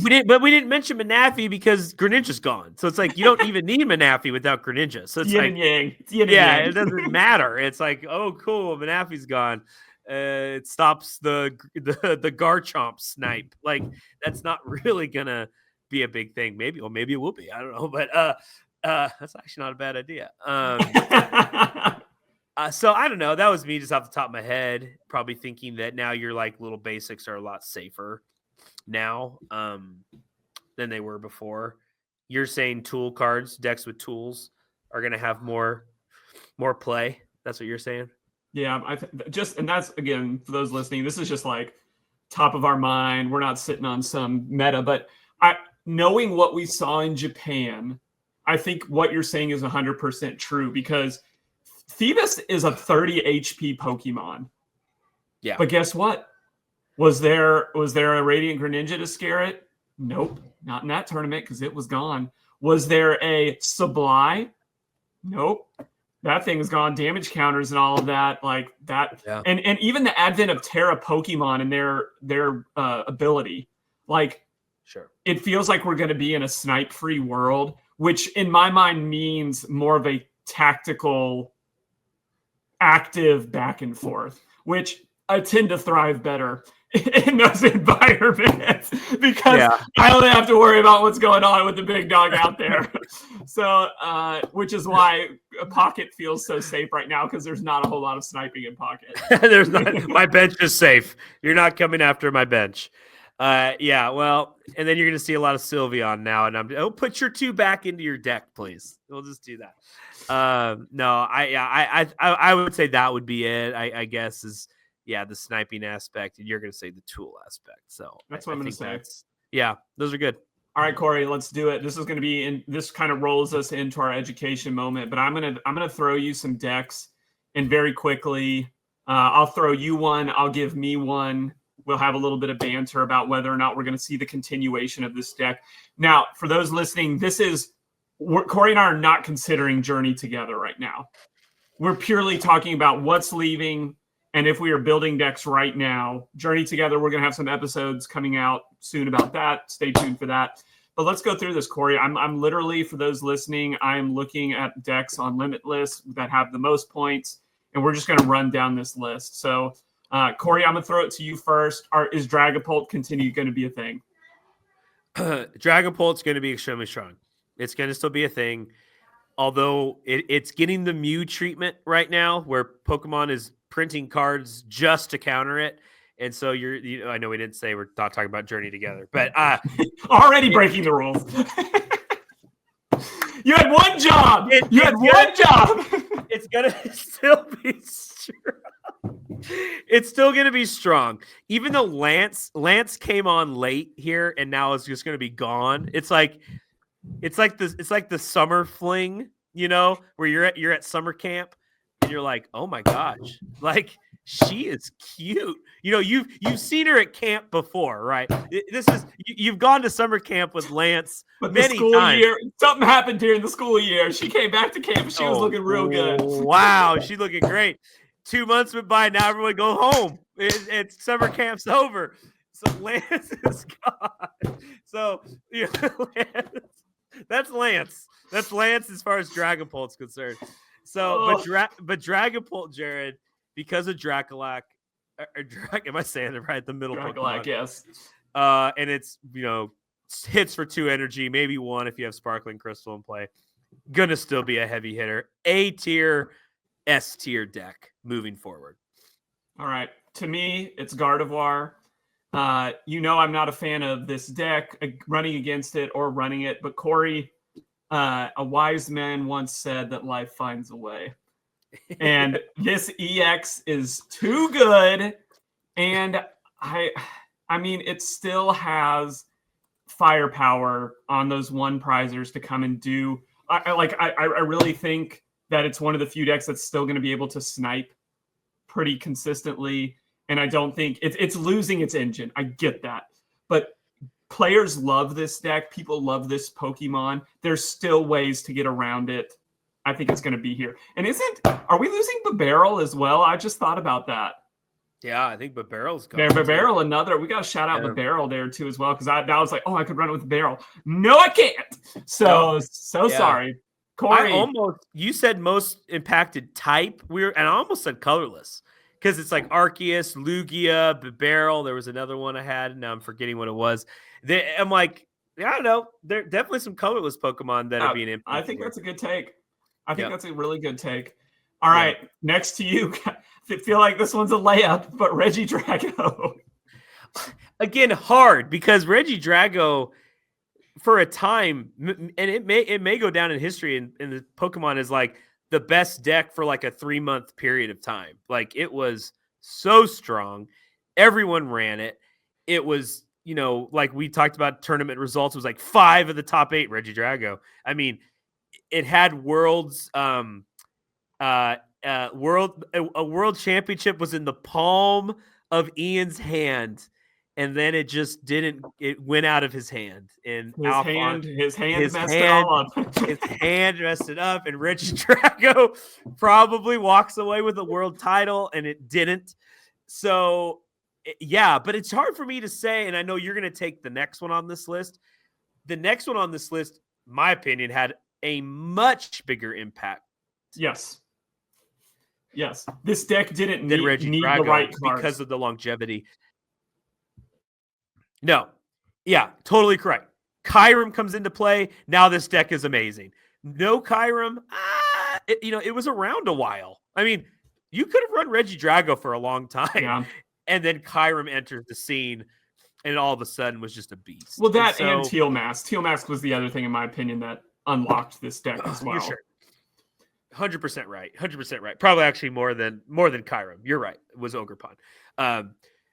we didn't mention Manaphy because Greninja's gone. So it's like you don't even need Manaphy without Greninja. So it's yin like and yang. It doesn't matter. It's like, oh, cool, Manaphy's gone. It stops the Garchomp snipe. Like that's not really gonna be a big thing. Maybe it will be. I don't know, but that's actually not a bad idea. So I don't know. That was me just off the top of my head, probably thinking that now your like little basics are a lot safer now than they were before. You're saying tool cards, decks with tools are going to have more play. That's what you're saying? Yeah, and that's, again, for those listening, this is just like top of our mind. We're not sitting on some meta, but knowing what we saw in Japan, I think what you're saying is 100% true because Phoebus is a 30 HP Pokemon. Yeah. But guess what? Was there a Radiant Greninja to scare it? Nope. Not in that tournament because it was gone. Was there a Sableye? Nope. That thing's gone. Damage counters and all of that, like that. Yeah. And even the advent of Terra Pokemon and their ability, like, sure, it feels like we're going to be in a snipe-free world, which in my mind means more of a tactical, active back and forth, which I tend to thrive better in those environments because I only have to worry about what's going on with the big dog out there. So, which is why Pocket feels so safe right now because there's not a whole lot of sniping in Pocket. There's not. My bench is safe. You're not coming after my bench. Yeah, well, and then you're going to see a lot of Sylveon now, and put your 2 back into your deck, please. We'll just do that. No, I would say that would be it. I guess is the sniping aspect, and you're going to say the tool aspect. So that's what I'm going to say. Yeah, those are good. All right, Corey, let's do it. This is going to be this kind of rolls us into our education moment, but I'm gonna throw you some decks, and very quickly, I'll throw you one. I'll give me one. We'll have a little bit of banter about whether or not we're going to see the continuation of this deck. Now, for those listening, Corey and I are not considering Journey together right now. We're purely talking about what's leaving, and if we are building decks right now. Journey together, we're going to have some episodes coming out soon about that. Stay tuned for that. But let's go through this, Corey. I'm literally, for those listening, I'm looking at decks on Limitless that have the most points, and we're just going to run down this list. So, Corey, I'm going to throw it to you first. Is Dragapult continue going to be a thing? Dragapult's going to be extremely strong. It's going to still be a thing, although it's getting the Mew treatment right now, where Pokemon is printing cards just to counter it. And so I know we didn't say we're not talking about Journey together, but already breaking the rules. You had one job. You had one job. It's gonna still be strong. It's still gonna be strong, even though Lance came on late here, and now it's just gonna be gone. It's like the summer fling, where you're at summer camp, and you're like, oh my gosh, like she is cute. You've seen her at camp before, right? You've gone to summer camp with Lance many times. Something happened during the school year. She came back to camp. She was looking real good. Wow, she's looking great. 2 months went by. Now everyone go home. It's summer camp's over. So Lance is gone. So that's Lance. That's Lance as far as Dragapult's concerned. So, but Dragapult, Jared, because of Draculac, am I saying it right? The middle Draculac, Pokemon. yes. And it's, hits for 2 energy, maybe 1 if you have Sparkling Crystal in play. Gonna still be a heavy hitter. A tier, S tier deck moving forward. All right. To me, it's Gardevoir. I'm not a fan of this deck, running against it or running it, but Corey, a wise man once said that life finds a way. And this EX is too good, and I mean it still has firepower on those 1 prizers to come and do. I really think that it's one of the few decks that's still going to be able to snipe pretty consistently, and I don't think it's losing its engine. I get that, but players love this deck. People love this Pokemon. There's still ways to get around it. I think it's going to be here. And are we losing Babarrel as well? I just thought about that. Yeah, I think Babarrel's gone. Yeah, Babarrel, we got to shout out Babarrel there too as well, because I was like, I could run it with Babarrel. No, I can't. So sorry. Corey. You said most impacted type. And I almost said colorless, because it's like Arceus, Lugia, Babarrel. There was another one I had, and now I'm forgetting what it was. I'm like, I don't know. There are definitely some colorless Pokemon that are being impacted. I think that's a good take. I think that's a really good take. All right, next to you. I feel like this one's a layup, but Regidrago. Again, hard, because Regidrago, for a time, and it may go down in history, and the Pokemon is like the best deck for like a 3-month period of time. Like, it was so strong. Everyone ran it. It was, like we talked about tournament results, it was like 5 of the top 8 Regidrago. I mean, it had worlds, a world championship was in the palm of Ian's hand, and then it just didn't. It went out of his hand, and his hand messed it all up. His hand messed it up, and Regidrago probably walks away with a world title, and it didn't. So, yeah, but it's hard for me to say, and I know you're going to take the next one on this list. The next one on this list, my opinion, had a much bigger impact. Yes. This deck didn't need the right cards because of the longevity. No. Yeah, totally correct. Kyurem comes into play. Now this deck is amazing. No Kyurem, it was around a while. I mean, you could have run Regidrago for a long time. Yeah. And then Kyurem enters the scene. and all of a sudden was just a beast. Well, that and and Teal Mask. Teal Mask was the other thing, in my opinion, that unlocked this deck as well. You're sure. 100% right. 100% right. Probably actually more than Kyurem. You're right. It was Ogerpon.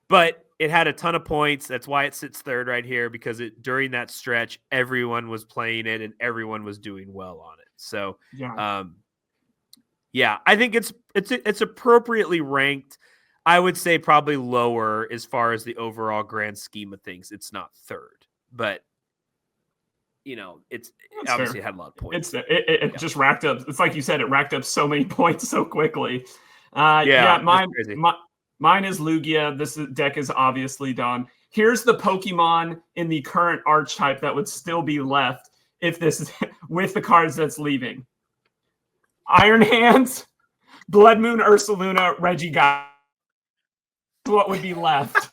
But it had a ton of points. That's why it sits third right here, because during that stretch, everyone was playing it and everyone was doing well on it. So, yeah, I think it's appropriately ranked. I would say probably lower as far as the overall grand scheme of things. It's not third, but it's That's obviously fair. It had a lot of points. It just racked up. It's like you said, it racked up so many points so quickly. Mine is Lugia. This deck is obviously done. Here's the Pokemon in the current archetype that would still be left if this is with the cards that's leaving. Iron Hands, Blood Moon, Ursaluna, Regigigas. What would be left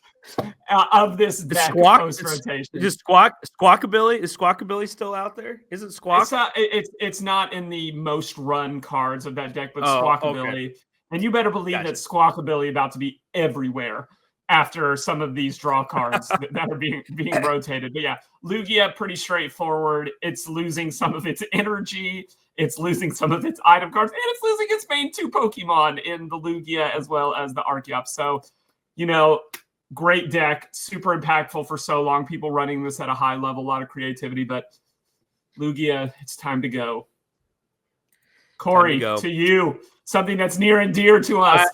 of this deck post rotation? Just Squawkabilly. Is Squawkabilly still out there? Isn't Squawk? It's not in the most run cards of that deck, but Squawkabilly. Okay. And you better believe that Squawkabilly about to be everywhere after some of these draw cards that are being rotated. But yeah, Lugia, pretty straightforward. It's losing some of its energy. It's losing some of its item cards. And it's losing its main 2 Pokemon in the Lugia as well as the Archeops. So, great deck. Super impactful for so long. People running this at a high level. A lot of creativity. But Lugia, it's time to go. Corey, to you. Something that's near and dear to us.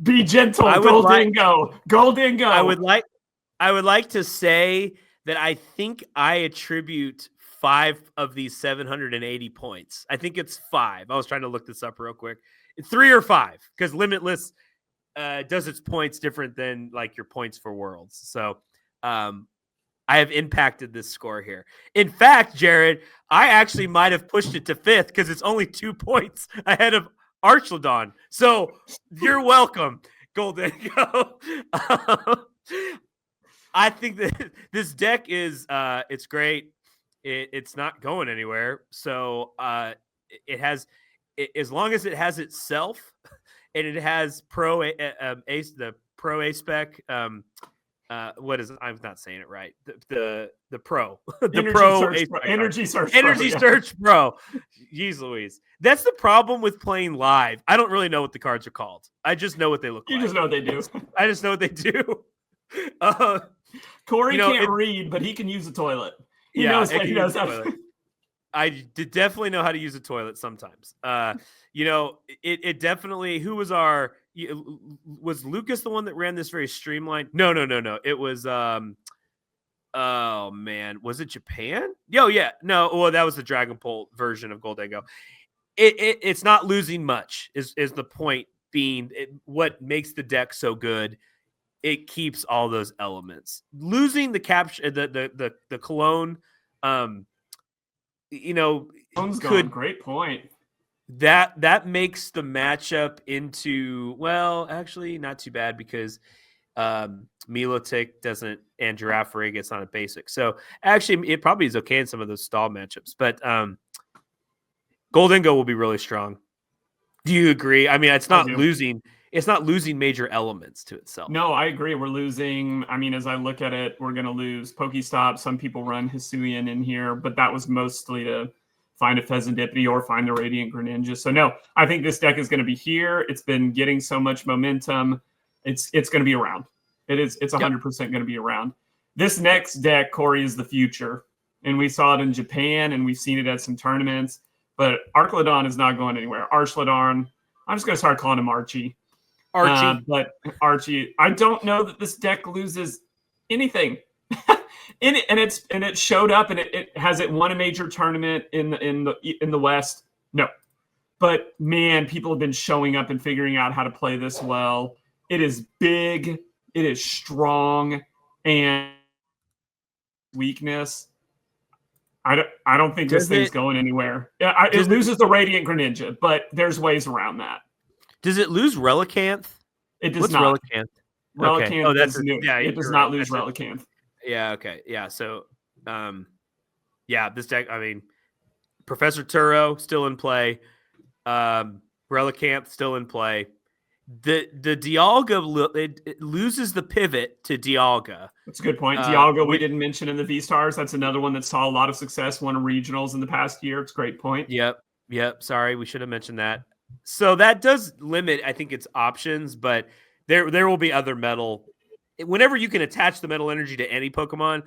Be gentle, Goldingo. Goldingo. I would like to say that I think I attribute 5 of these 780 points. I think it's 5. I was trying to look this up real quick. 3 or 5, because Limitless does its points different than like your points for Worlds. So I have impacted this score here. In fact, Jared, I actually might have pushed it to 5th because it's only 2 points ahead of Archlodon. So you're welcome, Goldingo. I think that this deck is it's great. It's not going anywhere. So it has, as long as it has itself and it has the Pro A spec. What is it? I'm not saying it right. The Pro, the Energy Search Pro. Jeez Louise. That's the problem with playing live. I don't really know what the cards are called. I just know what they look like. You just know what they do. I just know what they do. Corey can't read, but he can use a toilet. He knows how. I definitely know how to use a toilet sometimes. It definitely. Who was was Lucas the one that ran this very streamlined? No. It was oh man, was it Japan? Yeah. No, well, that was the Dragonpult version of Goldingo. It's not losing much. Is the point being? What makes the deck so good? It keeps all those elements. Losing the capture, the Cologne, great point. That makes the matchup into, well, actually not too bad because Milotic doesn't, and Girafarig, it's not a basic. So actually it probably is okay in some of those stall matchups, but Goldingo will be really strong. Do you agree? I mean, it's not losing major elements to itself. No, I agree. We're losing. I mean, as I look at it, we're going to lose Pokestop. Some people run Hisuian in here, but that was mostly to find a Pheasantipity or find the Radiant Greninja. So no, I think this deck is going to be here. It's been getting so much momentum. It's going to be around. It's 100% going to be around. This next deck, Corey, is the future. And we saw it in Japan and we've seen it at some tournaments, but Archlodon is not going anywhere. Archlodon, I'm just going to start calling him Archie. But Archie, I don't know that this deck loses anything. And it showed up, and has it won a major tournament in the West? No, but man, people have been showing up and figuring out how to play this well. It is big, it is strong, and weakness. I don't think this thing's going anywhere. It loses the Radiant Greninja, but there's ways around that. Does it lose Relicanth? It does What's not. Relicanth? Relicanth okay. is new. Yeah, it does not lose Relicanth. Yeah, okay. Yeah, so this deck, I mean, Professor Turo still in play. Relicanth still in play. The Dialga, it loses the pivot to Dialga. That's a good point. Dialga, we didn't mention in the V-Stars. That's another one that saw a lot of success, won regionals in the past year. It's a great point. Yep. Sorry, we should have mentioned that. So that does limit, I think, its options, but there will be other metal. Whenever you can attach the metal energy to any Pokemon,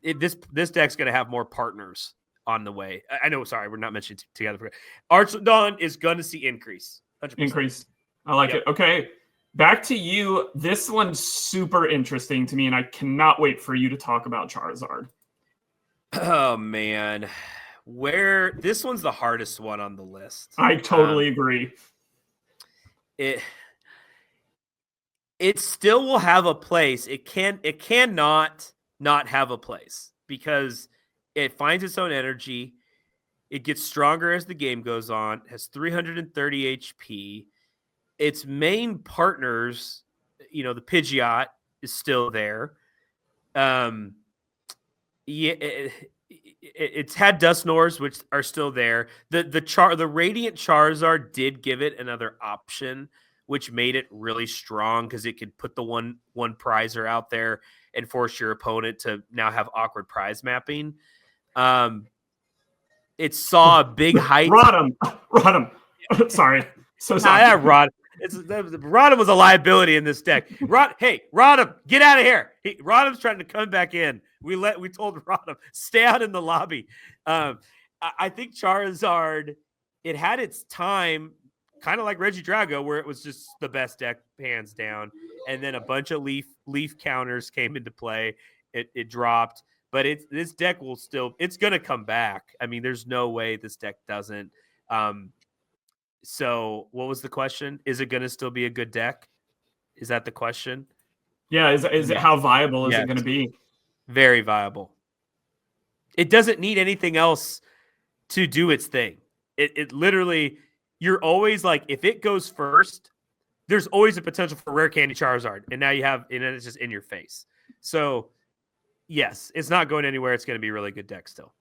this deck's going to have more partners on the way. I know, sorry, we're not mentioning together. Archidon is going to see increase. 100%. Increase. I like it. Okay, back to you. This one's super interesting to me, and I cannot wait for you to talk about Charizard. Oh, man. This one's the hardest one on the list. I totally agree. It still will have a place. It cannot not have a place because it finds its own energy. It gets stronger as the game goes on. Has 330 HP. Its main partners, the Pidgeot is still there. It's had Dusknoirs, which are still there. The Radiant Charizard did give it another option, which made it really strong because it could put the one prizer out there and force your opponent to now have awkward prize mapping. It saw a big height. Rodham. Sorry. So sorry. Rodham was a liability in this deck. Hey, Rodham, get out of here. Rodham's trying to come back in. We told Rodham, stay out in the lobby. I think Charizard, it had its time, kind of like Regidrago, where it was just the best deck, hands down. And then a bunch of leaf counters came into play. It dropped. But this deck will it's going to come back. I mean, there's no way this deck doesn't. So what was the question? Is it going to still be a good deck? Is that the question? Yeah. Is it how viable is it going to be? Very viable. It doesn't need anything else to do its thing. It literally, you're always like, if it goes first, there's always a potential for Rare Candy Charizard. And now it's just in your face. So yes, it's not going anywhere. It's going to be a really good deck still.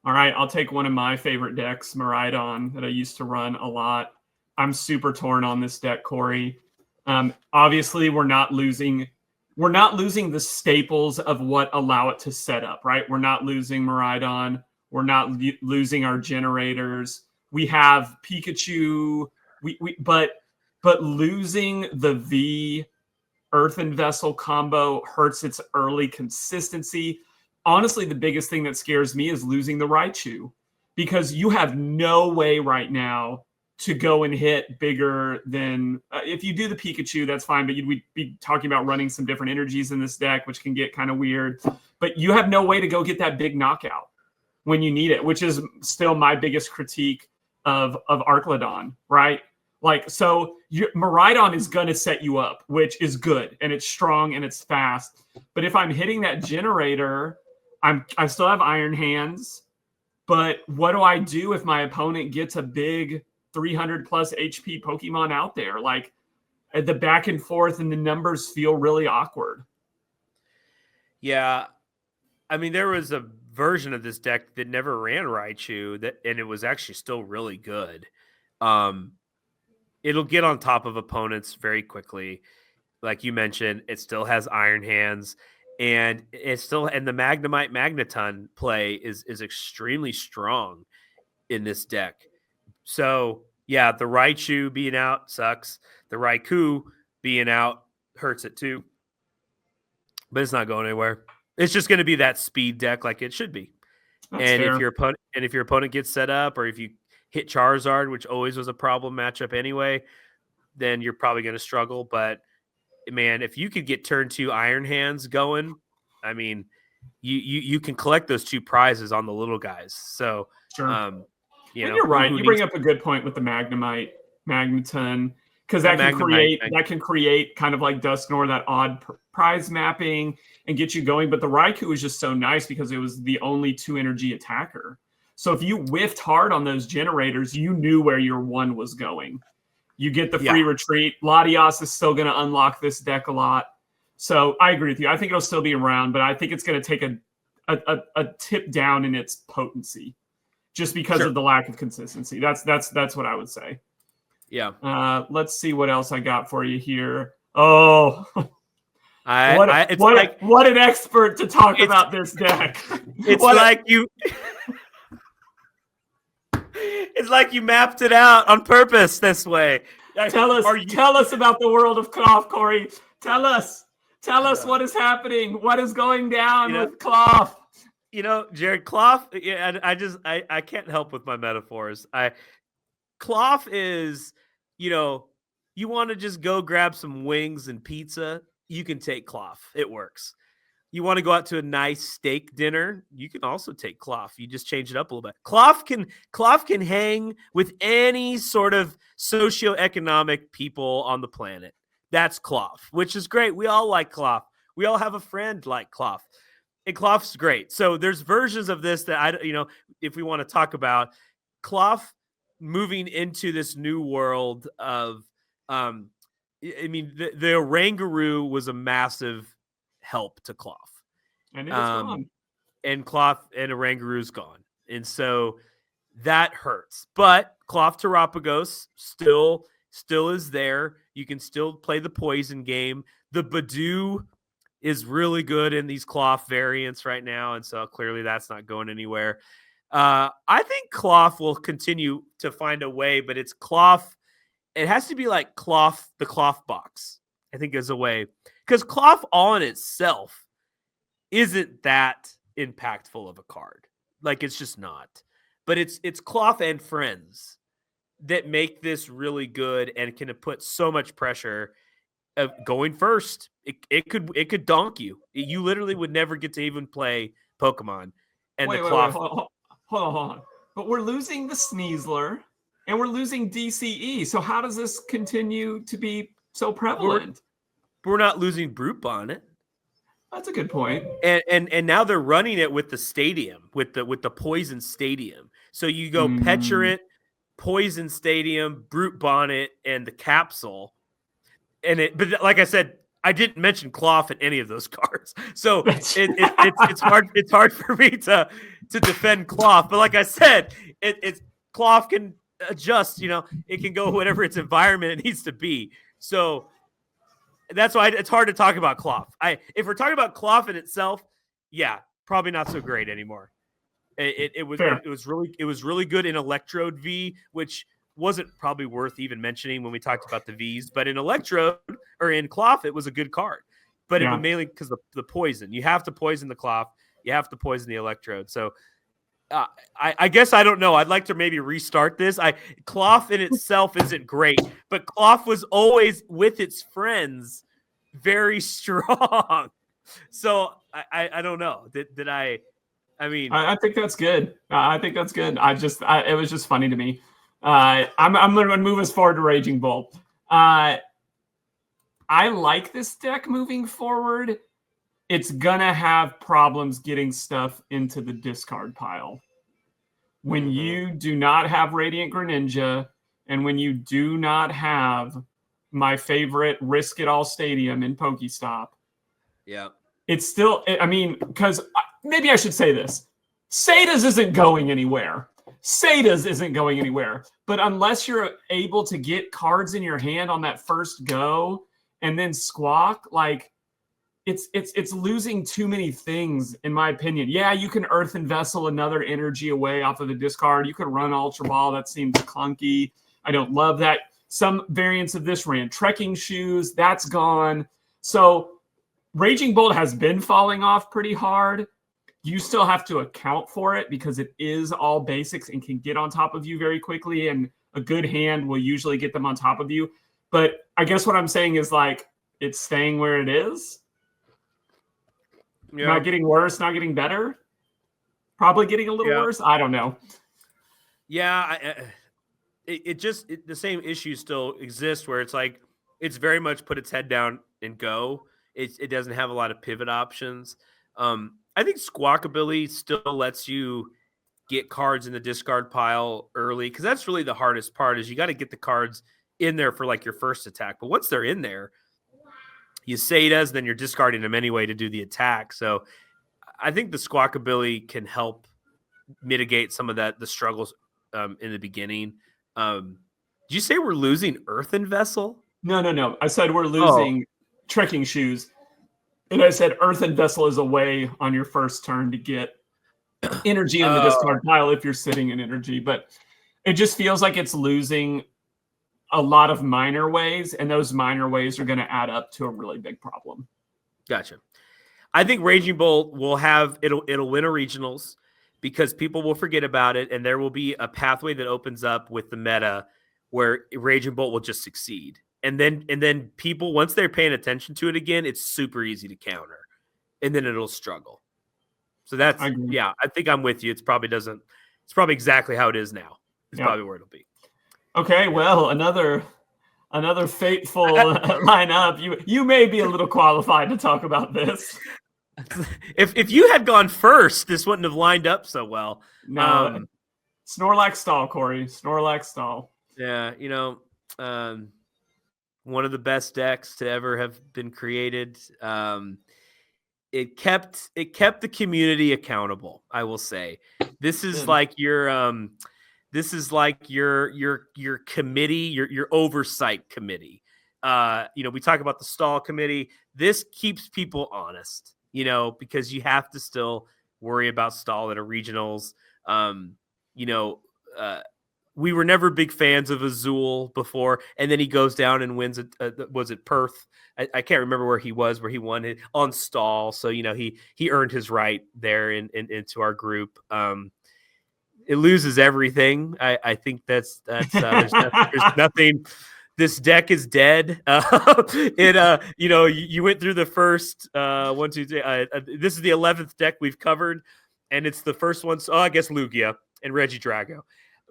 All right, I'll take one of my favorite decks, Miraidon, that I used to run a lot. I'm super torn on this deck, Corey. Obviously, we're not losing the staples of what allow it to set up, right? We're not losing Miraidon. We're not losing our generators. We have Pikachu. But losing the V Earthen Vessel combo hurts its early consistency. Honestly, the biggest thing that scares me is losing the Raichu, because you have no way right now to go and hit bigger than if you do the Pikachu, that's fine. But we'd be talking about running some different energies in this deck, which can get kind of weird. But you have no way to go get that big knockout when you need it, which is still my biggest critique of Archlodon, right? Like, so Miraidon is going to set you up, which is good, and it's strong and it's fast. But if I'm hitting that generator, I still have Iron Hands. But what do I do if my opponent gets a big 300 plus HP Pokemon out there? Like, the back and forth and the numbers feel really awkward. Yeah. I mean, there was a version of this deck that never ran Raichu, and it was actually still really good. It'll get on top of opponents very quickly. Like you mentioned, it still has Iron Hands, and the Magnemite Magneton play is extremely strong in this deck. So yeah, the Raichu being out sucks. The Raikou being out hurts it too. But it's not going anywhere. It's just going to be that speed deck like it should be. That's and fair. if your opponent gets set up, or if you hit Charizard, which always was a problem matchup anyway, then you're probably going to struggle. But man, if you could get turn 2 Iron Hands going, I mean, you can collect those 2 prizes on the little guys. So, Sure. You're right. You bring up a good point with the Magnemite, Magneton, because that can create kind of like Dusknoir, that odd prize mapping, and get you going. But the Raikou is just so nice because it was the only 2 energy attacker. So if you whiffed hard on those generators, you knew where your 1 was going. You get the free retreat. Latias is still going to unlock this deck a lot. So I agree with you. I think it'll still be around, but I think it's going to take a tip down in its potency just because of the lack of consistency. That's what I would say. Yeah. Let's see what else I got for you here. Oh, It's what an expert to talk about this deck. It's like you. It's like you mapped it out on purpose this way. Tell us about the world of Cloth, Corey. Tell us what is happening. What is going down with Cloth? Jared, Cloth. Yeah, I can't help with my metaphors. Cloth is, you want to just go grab some wings and pizza. You can take Cloth. It works. You want to go out to a nice steak dinner, you can also take Cloth. You just change it up a little bit. Cloth can hang with any sort of socioeconomic people on the planet. That's Cloth, which is great. We all like Cloth. We all have a friend like Cloth. And Cloth's great. So there's versions of this that if we want to talk about Cloth moving into this new world of, the Oranguru was a massive help to Cloth. And it's gone. And Cloth and Oranguru's gone. And so that hurts. But Cloth Terapagos still is there. You can still play the poison game. The Badoo is really good in these Cloth variants right now. And so clearly that's not going anywhere. I think Cloth will continue to find a way, but it's Cloth. It has to be like Cloth, the Cloth box, I think is a way. Because Cloth all in itself isn't that impactful of a card. Like, it's just not. But it's Cloth and friends that make this really good and can put so much pressure of going first. It could donk you. You literally would never get to even play Pokemon. And Cloth. Hold on. But we're losing the Sneasler and we're losing DCE. So how does this continue to be so prevalent? We're not losing Brute Bonnet. That's a good point. And now they're running it with the stadium, with the Poison Stadium. So you go Petulant, Poison Stadium, Brute Bonnet, and the Capsule. But like I said, I didn't mention Cloth in any of those cards. So it's hard for me to defend Cloth. But like I said, it's Cloth can adjust, it can go whatever its environment it needs to be. So that's why it's hard to talk about Cloth. If we're talking about Cloth in itself, yeah, probably not so great anymore. It was really good in Electrode V, which wasn't probably worth even mentioning when we talked about the Vs. But in Electrode or in Cloth, it was a good card. But it was mainly because the poison. You have to poison the Cloth. You have to poison the Electrode. So I guess I don't know. I'd like to maybe restart this. Cloth in itself isn't great, but Cloth was always with its friends very strong. So I don't know. Did I? I mean, I think that's good. I think that's good. It was just funny to me. I'm going to move us forward to Raging Bolt. I like this deck moving forward. It's going to have problems getting stuff into the discard pile. When you do not have Radiant Greninja, and when you do not have my favorite Risk It All Stadium in Pokestop. Yeah. It's still, because maybe I should say this. Sata's isn't going anywhere. But unless you're able to get cards in your hand on that first go and then Squawk, like, it's losing too many things, in my opinion. Yeah, you can Earthen Vessel another energy away off of the discard. You could run Ultra Ball. That seems clunky. I don't love that. Some variants of this ran Trekking Shoes. That's gone. So Raging Bolt has been falling off pretty hard. You still have to account for it because it is all basics and can get on top of you very quickly. And a good hand will usually get them on top of you. But I guess what I'm saying is, like, it's staying where it is. Yeah. Not getting worse, not getting better. Probably getting a little worse. I don't know. Yeah, the same issue still exists where it's like it's very much put its head down and go. It doesn't have a lot of pivot options. I think Squawkabilly still lets you get cards in the discard pile early because that's really the hardest part is you got to get the cards in there for like your first attack. But once they're in there, you say it as, then you're discarding them anyway to do the attack. So I think the Squawkabilly can help mitigate some of the struggles in the beginning. Did you say we're losing Earthen Vessel? No. I said we're losing trekking shoes. And I said Earthen Vessel is a way on your first turn to get energy in the discard pile if you're sitting in energy. But it just feels like it's losing a lot of minor ways, and those minor ways are going to add up to a really big problem. Gotcha. I think Raging Bolt will it'll win a regionals because people will forget about it, and there will be a pathway that opens up with the meta where Raging Bolt will just succeed. And then people, once they're paying attention to it again, it's super easy to counter, and then it'll struggle. So I think I'm with you. It's probably exactly how it is now. It's probably where it'll be. Okay, well, another fateful lineup. You may be a little qualified to talk about this. If you had gone first, this wouldn't have lined up so well. No, Snorlax stall, Corey. Snorlax stall. Yeah, one of the best decks to ever have been created. It kept the community accountable. I will say, this is like your committee, your oversight committee. We talk about the stall committee. This keeps people honest, because you have to still worry about stall at a regionals. We were never big fans of Azul before, and then he goes down and wins was it Perth? I can't remember where he won it on stall. So, he earned his right there into our group. It loses everything. I think there's nothing. This deck is dead. You went through the first 1, 2, 3. This is the 11th deck we've covered, and it's the first one. So I guess Lugia and Regidrago.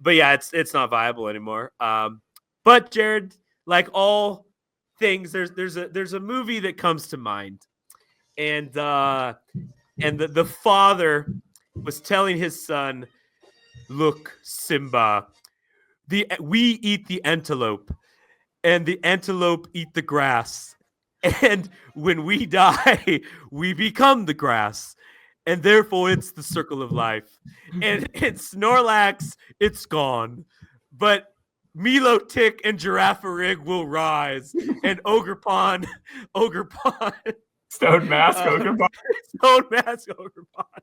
But yeah, it's not viable anymore. But Jared, like all things, there's a movie that comes to mind, and the father was telling his son, "Look, Simba, we eat the antelope, and the antelope eat the grass, and when we die, we become the grass." And therefore, it's the circle of life. And it's Snorlax, it's gone. But Milotic and Girafarig will rise. And Ogerpon. Stone Mask, Ogerpon. Stone Mask, Ogerpon.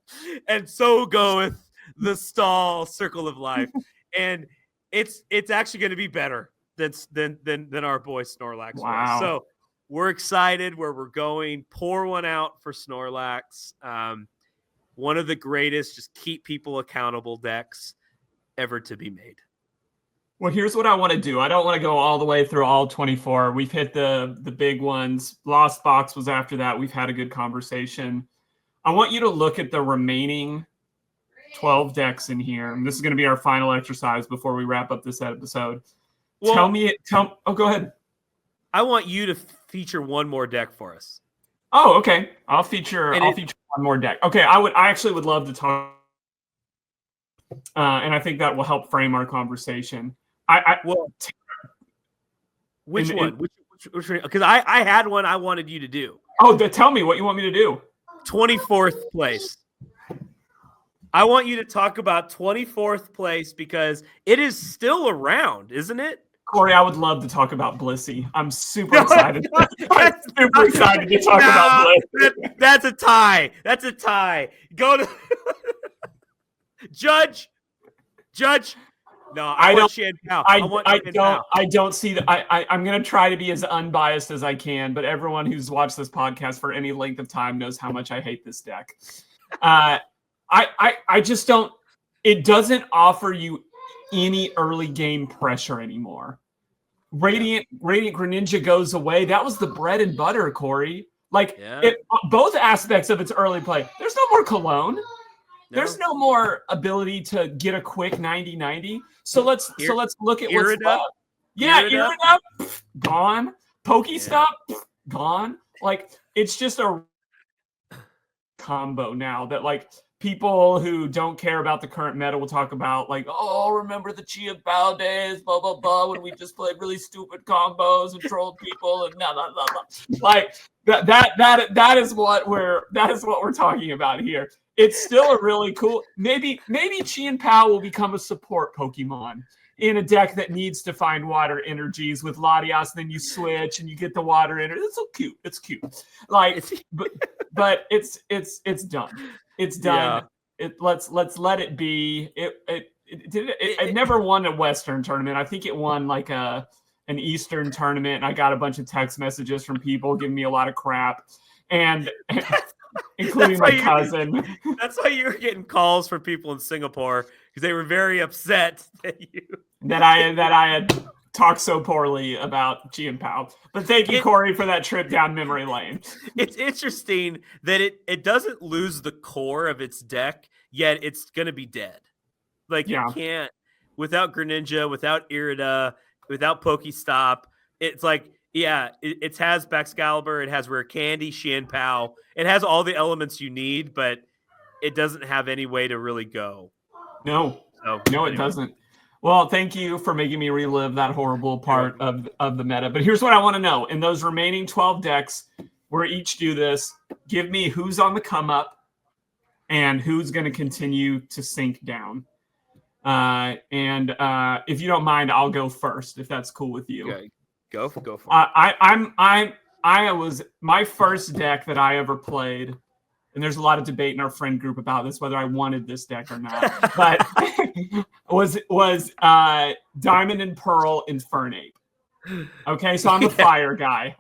And so goeth the stall circle of life. And it's actually going to be better than our boy Snorlax. Wow. Was. So we're excited where we're going. Pour one out for Snorlax. One of the greatest, just keep people accountable decks ever to be made. Well, here's what I want to do. I don't want to go all the way through all 24. We've hit the big ones. Lost Box was after that. We've had a good conversation. I want you to look at the remaining 12 decks in here. And this is going to be our final exercise before we wrap up this episode. Well, go ahead. I want you to feature one more deck for us. Oh, okay. I'll feature one more deck. Okay, I actually would love to talk, and I think that will help frame our conversation. Which one? Because I had one I wanted you to do. Oh, tell me what you want me to do. 24th place. I want you to talk about 24th place because it is still around, isn't it? Corey, I would love to talk about Blissey. I'm super excited. I'm super excited to talk about Blissey. That's a tie. Go to Judge. No, I want Shanpao. I don't see that. I'm going to try to be as unbiased as I can, but everyone who's watched this podcast for any length of time knows how much I hate this deck. I just don't. It doesn't offer you any early game pressure anymore. Radiant Greninja goes away. That was the bread and butter, Corey. Both aspects of its early play. There's no more Cologne. No. There's no more ability to get a quick 90-90. So let's look at what's left. Yeah, Irida, gone. Pokestop, gone. Like, it's just a combo now that people who don't care about the current meta will talk about remember the Chia-Bao days, blah, blah, blah, when we just played really stupid combos and trolled people and blah, blah, blah, blah. That is what we're talking about here. It's still a really cool, maybe Chien-Pao will become a support Pokemon in a deck that needs to find water energies with Latias, then you switch and you get the water energy. It's so cute. It's cute. Like, but it's done. It's done. Yeah. Let's let it be. It never won a Western tournament. I think it won like an Eastern tournament. And I got a bunch of text messages from people giving me a lot of crap, and including my cousin. That's why you were getting calls from people in Singapore, because they were very upset that I had talked so poorly about Chien Pao. But thank you, Corey, for that trip down memory lane. It's interesting that it doesn't lose the core of its deck, yet it's going to be dead. Like, you can't, without Greninja, without Irida, without Pokestop, it's like, it has Baxcalibur, it has Rare Candy, Chien Pao, it has all the elements you need, but it doesn't have any way to really go. No, it doesn't. Well, thank you for making me relive that horrible part of the meta. But here's what I want to know. In those remaining 12 decks, where each do this, give me who's on the come up and who's going to continue to sink down. And if you don't mind, I'll go first, if that's cool with you. Okay. Go for it. I was my first deck that I ever played, and there's a lot of debate in our friend group about this, whether I wanted this deck or not, but was Diamond and Pearl Infernape. Okay, so I'm a fire guy.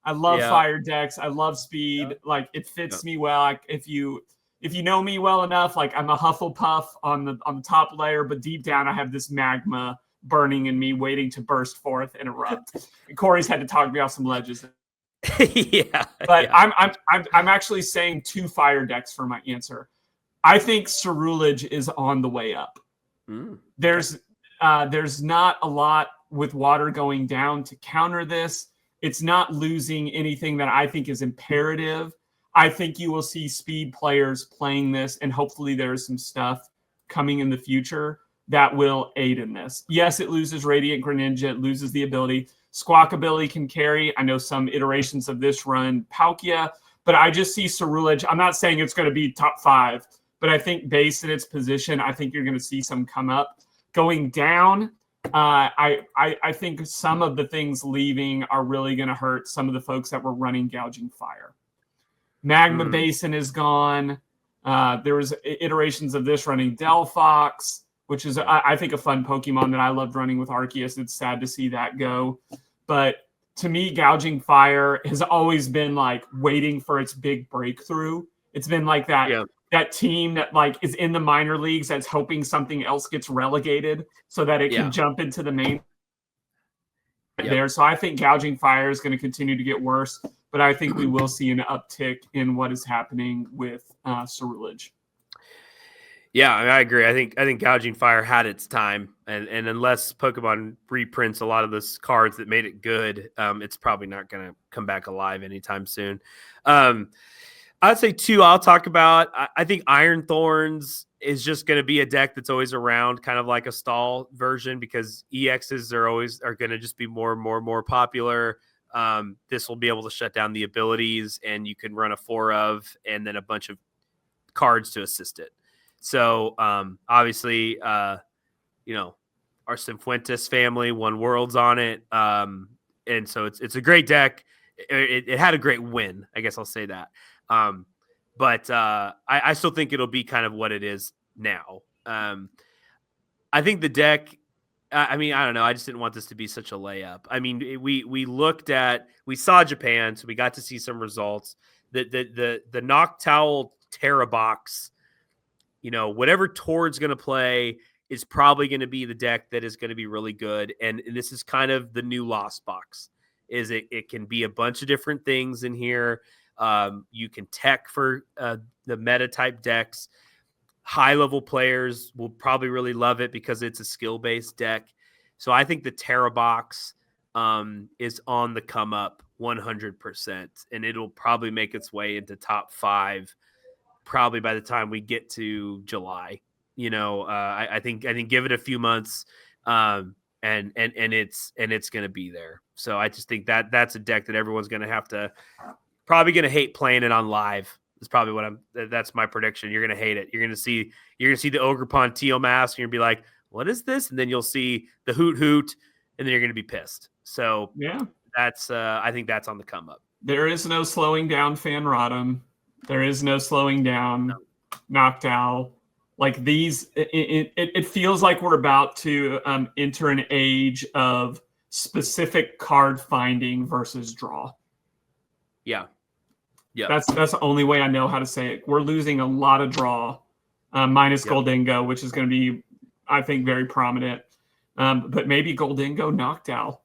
I love fire decks. I love speed. Like, it fits me well. Like, if you know me well enough, like, I'm a Hufflepuff on the top layer, but deep down I have this magma burning in me, waiting to burst forth and erupt. And Corey's had to talk me off some ledges. But I'm actually saying 2 fire decks for my answer. I think Cerulege is on the way up. There's not a lot with water going down to counter this. It's not losing anything that I think is imperative. I think you will see speed players playing this, and hopefully there's some stuff coming in the future that will aid in this. Yes, it loses Radiant Greninja. It loses the ability. Squawkabilly can carry. I know some iterations of this run Palkia, but I just see Cerulege. I'm not saying it's going to be top 5, but I think based in its position, I think you're going to see some come up. Going down, I think some of the things leaving are really going to hurt some of the folks that were running Gouging Fire. Magma Basin is gone. There was iterations of this running Delphox, which is, I think, a fun Pokemon that I loved running with Arceus. It's sad to see that go. But to me, Gouging Fire has always been like waiting for its big breakthrough. It's been like that team that like is in the minor leagues that's hoping something else gets relegated so that it can jump into the main there. So I think Gouging Fire is going to continue to get worse, but I think we will see an uptick in what is happening with Cerulege. Yeah, I agree. I think Gouging Fire had its time, and unless Pokemon reprints a lot of those cards that made it good, it's probably not going to come back alive anytime soon. I'd say 2 I'll talk about. I think Iron Thorns is just going to be a deck that's always around, kind of like a stall version, because EXs are going to just be more and more popular. This will be able to shut down the abilities, and you can run a 4 of, and then a bunch of cards to assist it. So obviously, our Cifuentes family won Worlds on it. And so it's a great deck. It had a great win. I guess I'll say that. But I still think it'll be kind of what it is now. I think the deck, I don't know. I just didn't want this to be such a layup. I mean, we saw Japan, so we got to see some results. The Noctowl Terra box, whatever Tord's going to play is probably going to be the deck that is going to be really good. And this is kind of the new Lost box. It can be a bunch of different things in here. You can tech for the meta type decks. High level players will probably really love it because it's a skill based deck. So I think the Terra box is on the come up 100%, and it'll probably make its way into top 5 probably by the time we get to July. I think give it a few months, and it's going to be there. So I just think that's a deck that everyone's going to probably going to hate playing it on live. Is probably that's my prediction. You're going to hate it. You're going to see the Ogerpon Teal mask, and you're going to be like, what is this? And then you'll see the hoot hoot, and then you're going to be pissed. So Yeah. that's I think that's on the come up. There is no slowing down Fan Rodham. There is no slowing down Noctowl. Like these, it feels like we're about to enter an age of specific card finding versus draw. Yeah. Yeah. That's the only way I know how to say it. We're losing a lot of draw, minus Goldingo, which is going to be, I think, very prominent. But maybe Goldingo Noctowl.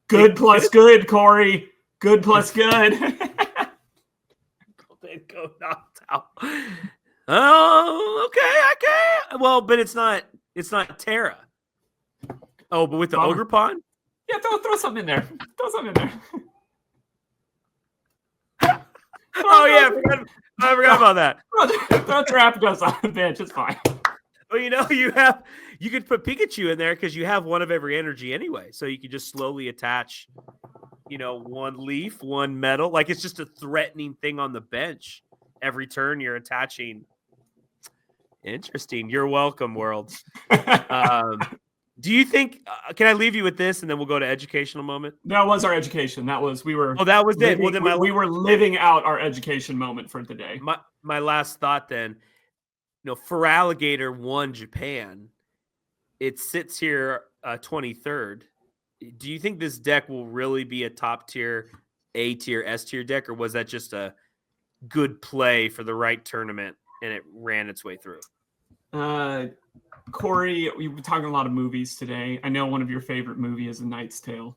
Good plus good, Corey. Good plus good. Goldingo Noctowl. Oh, okay. Well, but it's not Terra. Oh, but with the Ogre Pond? Yeah, throw something in there. Throw something in there. Oh yeah, I forgot about that. Throw Terrapagos on the bench. It's fine. Well, you could put Pikachu in there because you have one of every energy anyway, so you could just slowly attach, one leaf, one metal. Like it's just a threatening thing on the bench. Every turn you're attaching. Interesting. You're welcome, world. Do you think? Can I leave you with this, and then we'll go to educational moment? That was our education. That was we were. Oh, that was living, it. Well, then we were living out our education moment for the day. My last thought then, Feraligatr won Japan. It sits here 23rd. Do you think this deck will really be a top tier, A tier, S tier deck, or was that just a good play for the right tournament and it ran its way through? Corey, we've been talking a lot of movies today. I know one of your favorite movie is A Knight's Tale.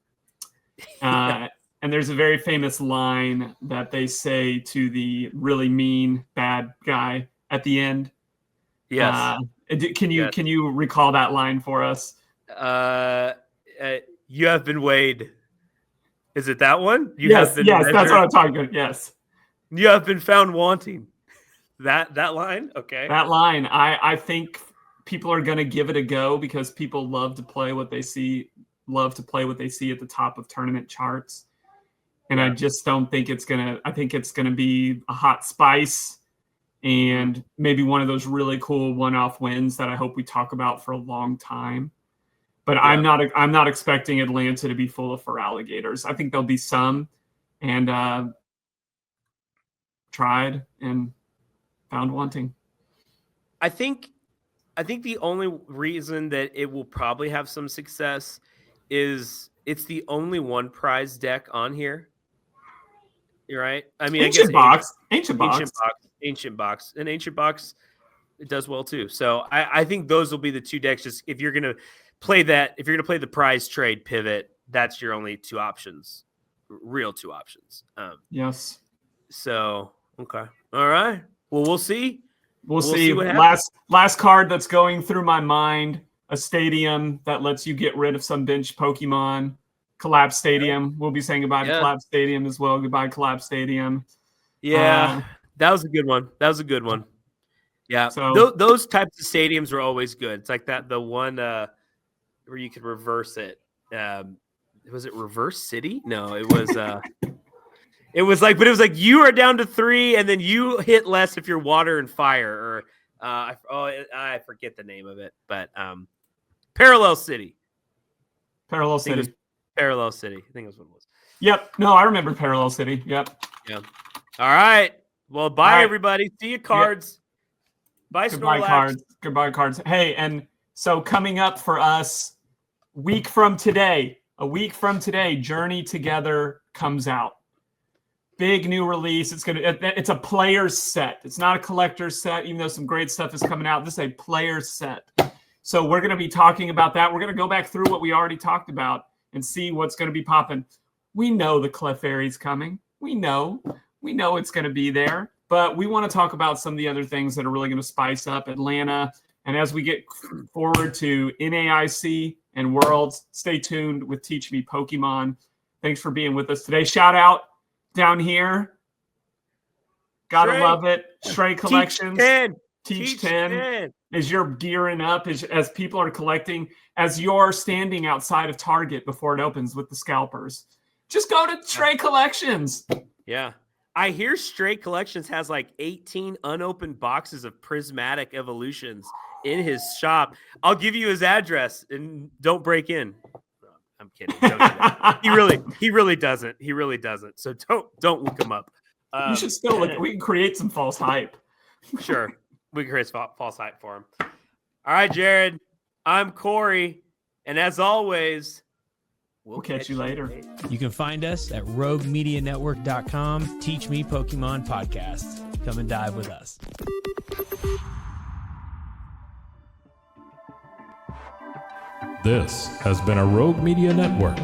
And there's a very famous line that they say to the really mean bad guy at the end. Yes. Can you recall that line for us? You have been weighed. Is it that one? Yes, that's what I'm talking about. Yes. You have been found wanting. That line? Okay. That line. I think people are going to give it a go because people love to play what they see at the top of tournament charts. And I just don't think I think it's going to be a hot spice and maybe one of those really cool one-off wins that I hope we talk about for a long time. But I'm not expecting Atlanta to be full of Feraligatrs. I think there'll be some, and tried and found wanting. I think the only reason that it will probably have some success is it's the only one prize deck on here. You're right. I mean, Ancient Box. And Ancient Box, it does well too. So I think those will be the two decks. Just if you're gonna play the prize trade pivot, that's your only two options, real two options. Yes. So okay, all right. Well, we'll see. We'll see. Last card that's going through my mind: a stadium that lets you get rid of some bench Pokemon. Collapse Stadium. We'll be saying goodbye to Collapse Stadium as well. Goodbye, Collapse Stadium. Yeah, that was a good one. Yeah, so those types of stadiums are always good. It's like the one where you could reverse it. Was it Reverse City? No, it was. It was like you are down to 3, and then you hit less if you're water and fire, or I forget the name of it, but Parallel City. Parallel City. Parallel City. I think that's what it was. Yep. No, I remember Parallel City. Yep. Yeah. All right. Well, bye everybody. See you, cards. Yep. Bye, Goodbye, Snorlax. cards. Goodbye, cards. Hey, and so coming up for us, a week from today, Journey Together comes out. Big new release. It's a player's set. It's not a collector's set, even though some great stuff is coming out. This is a player's set. So we're going to be talking about that. We're going to go back through what we already talked about and see what's going to be popping. We know the Clefairy's coming. We know it's going to be there. But we want to talk about some of the other things that are really going to spice up Atlanta. And as we get forward to NAIC and Worlds, stay tuned with Teach Me Pokemon. Thanks for being with us today. Shout out down here. Gotta love it. Stray Collections. Teach 10. As you're gearing up, as people are collecting, as you're standing outside of Target before it opens with the scalpers. Just go to Stray Collections. Yeah. I hear Stray Collections has like 18 unopened boxes of Prismatic Evolutions in his shop. I'll give you his address and don't break in. No, I'm kidding. Don't do that. He really doesn't. He really doesn't. So don't look him up. You should still look. We can create some false hype. Sure. We can create false hype for him. All right, Jared. I'm Corey. And as always, we'll catch you later. You can find us at roguemedianetwork.com. Teach Me Pokemon Podcast. Come and dive with us. This has been a Rogue Media Network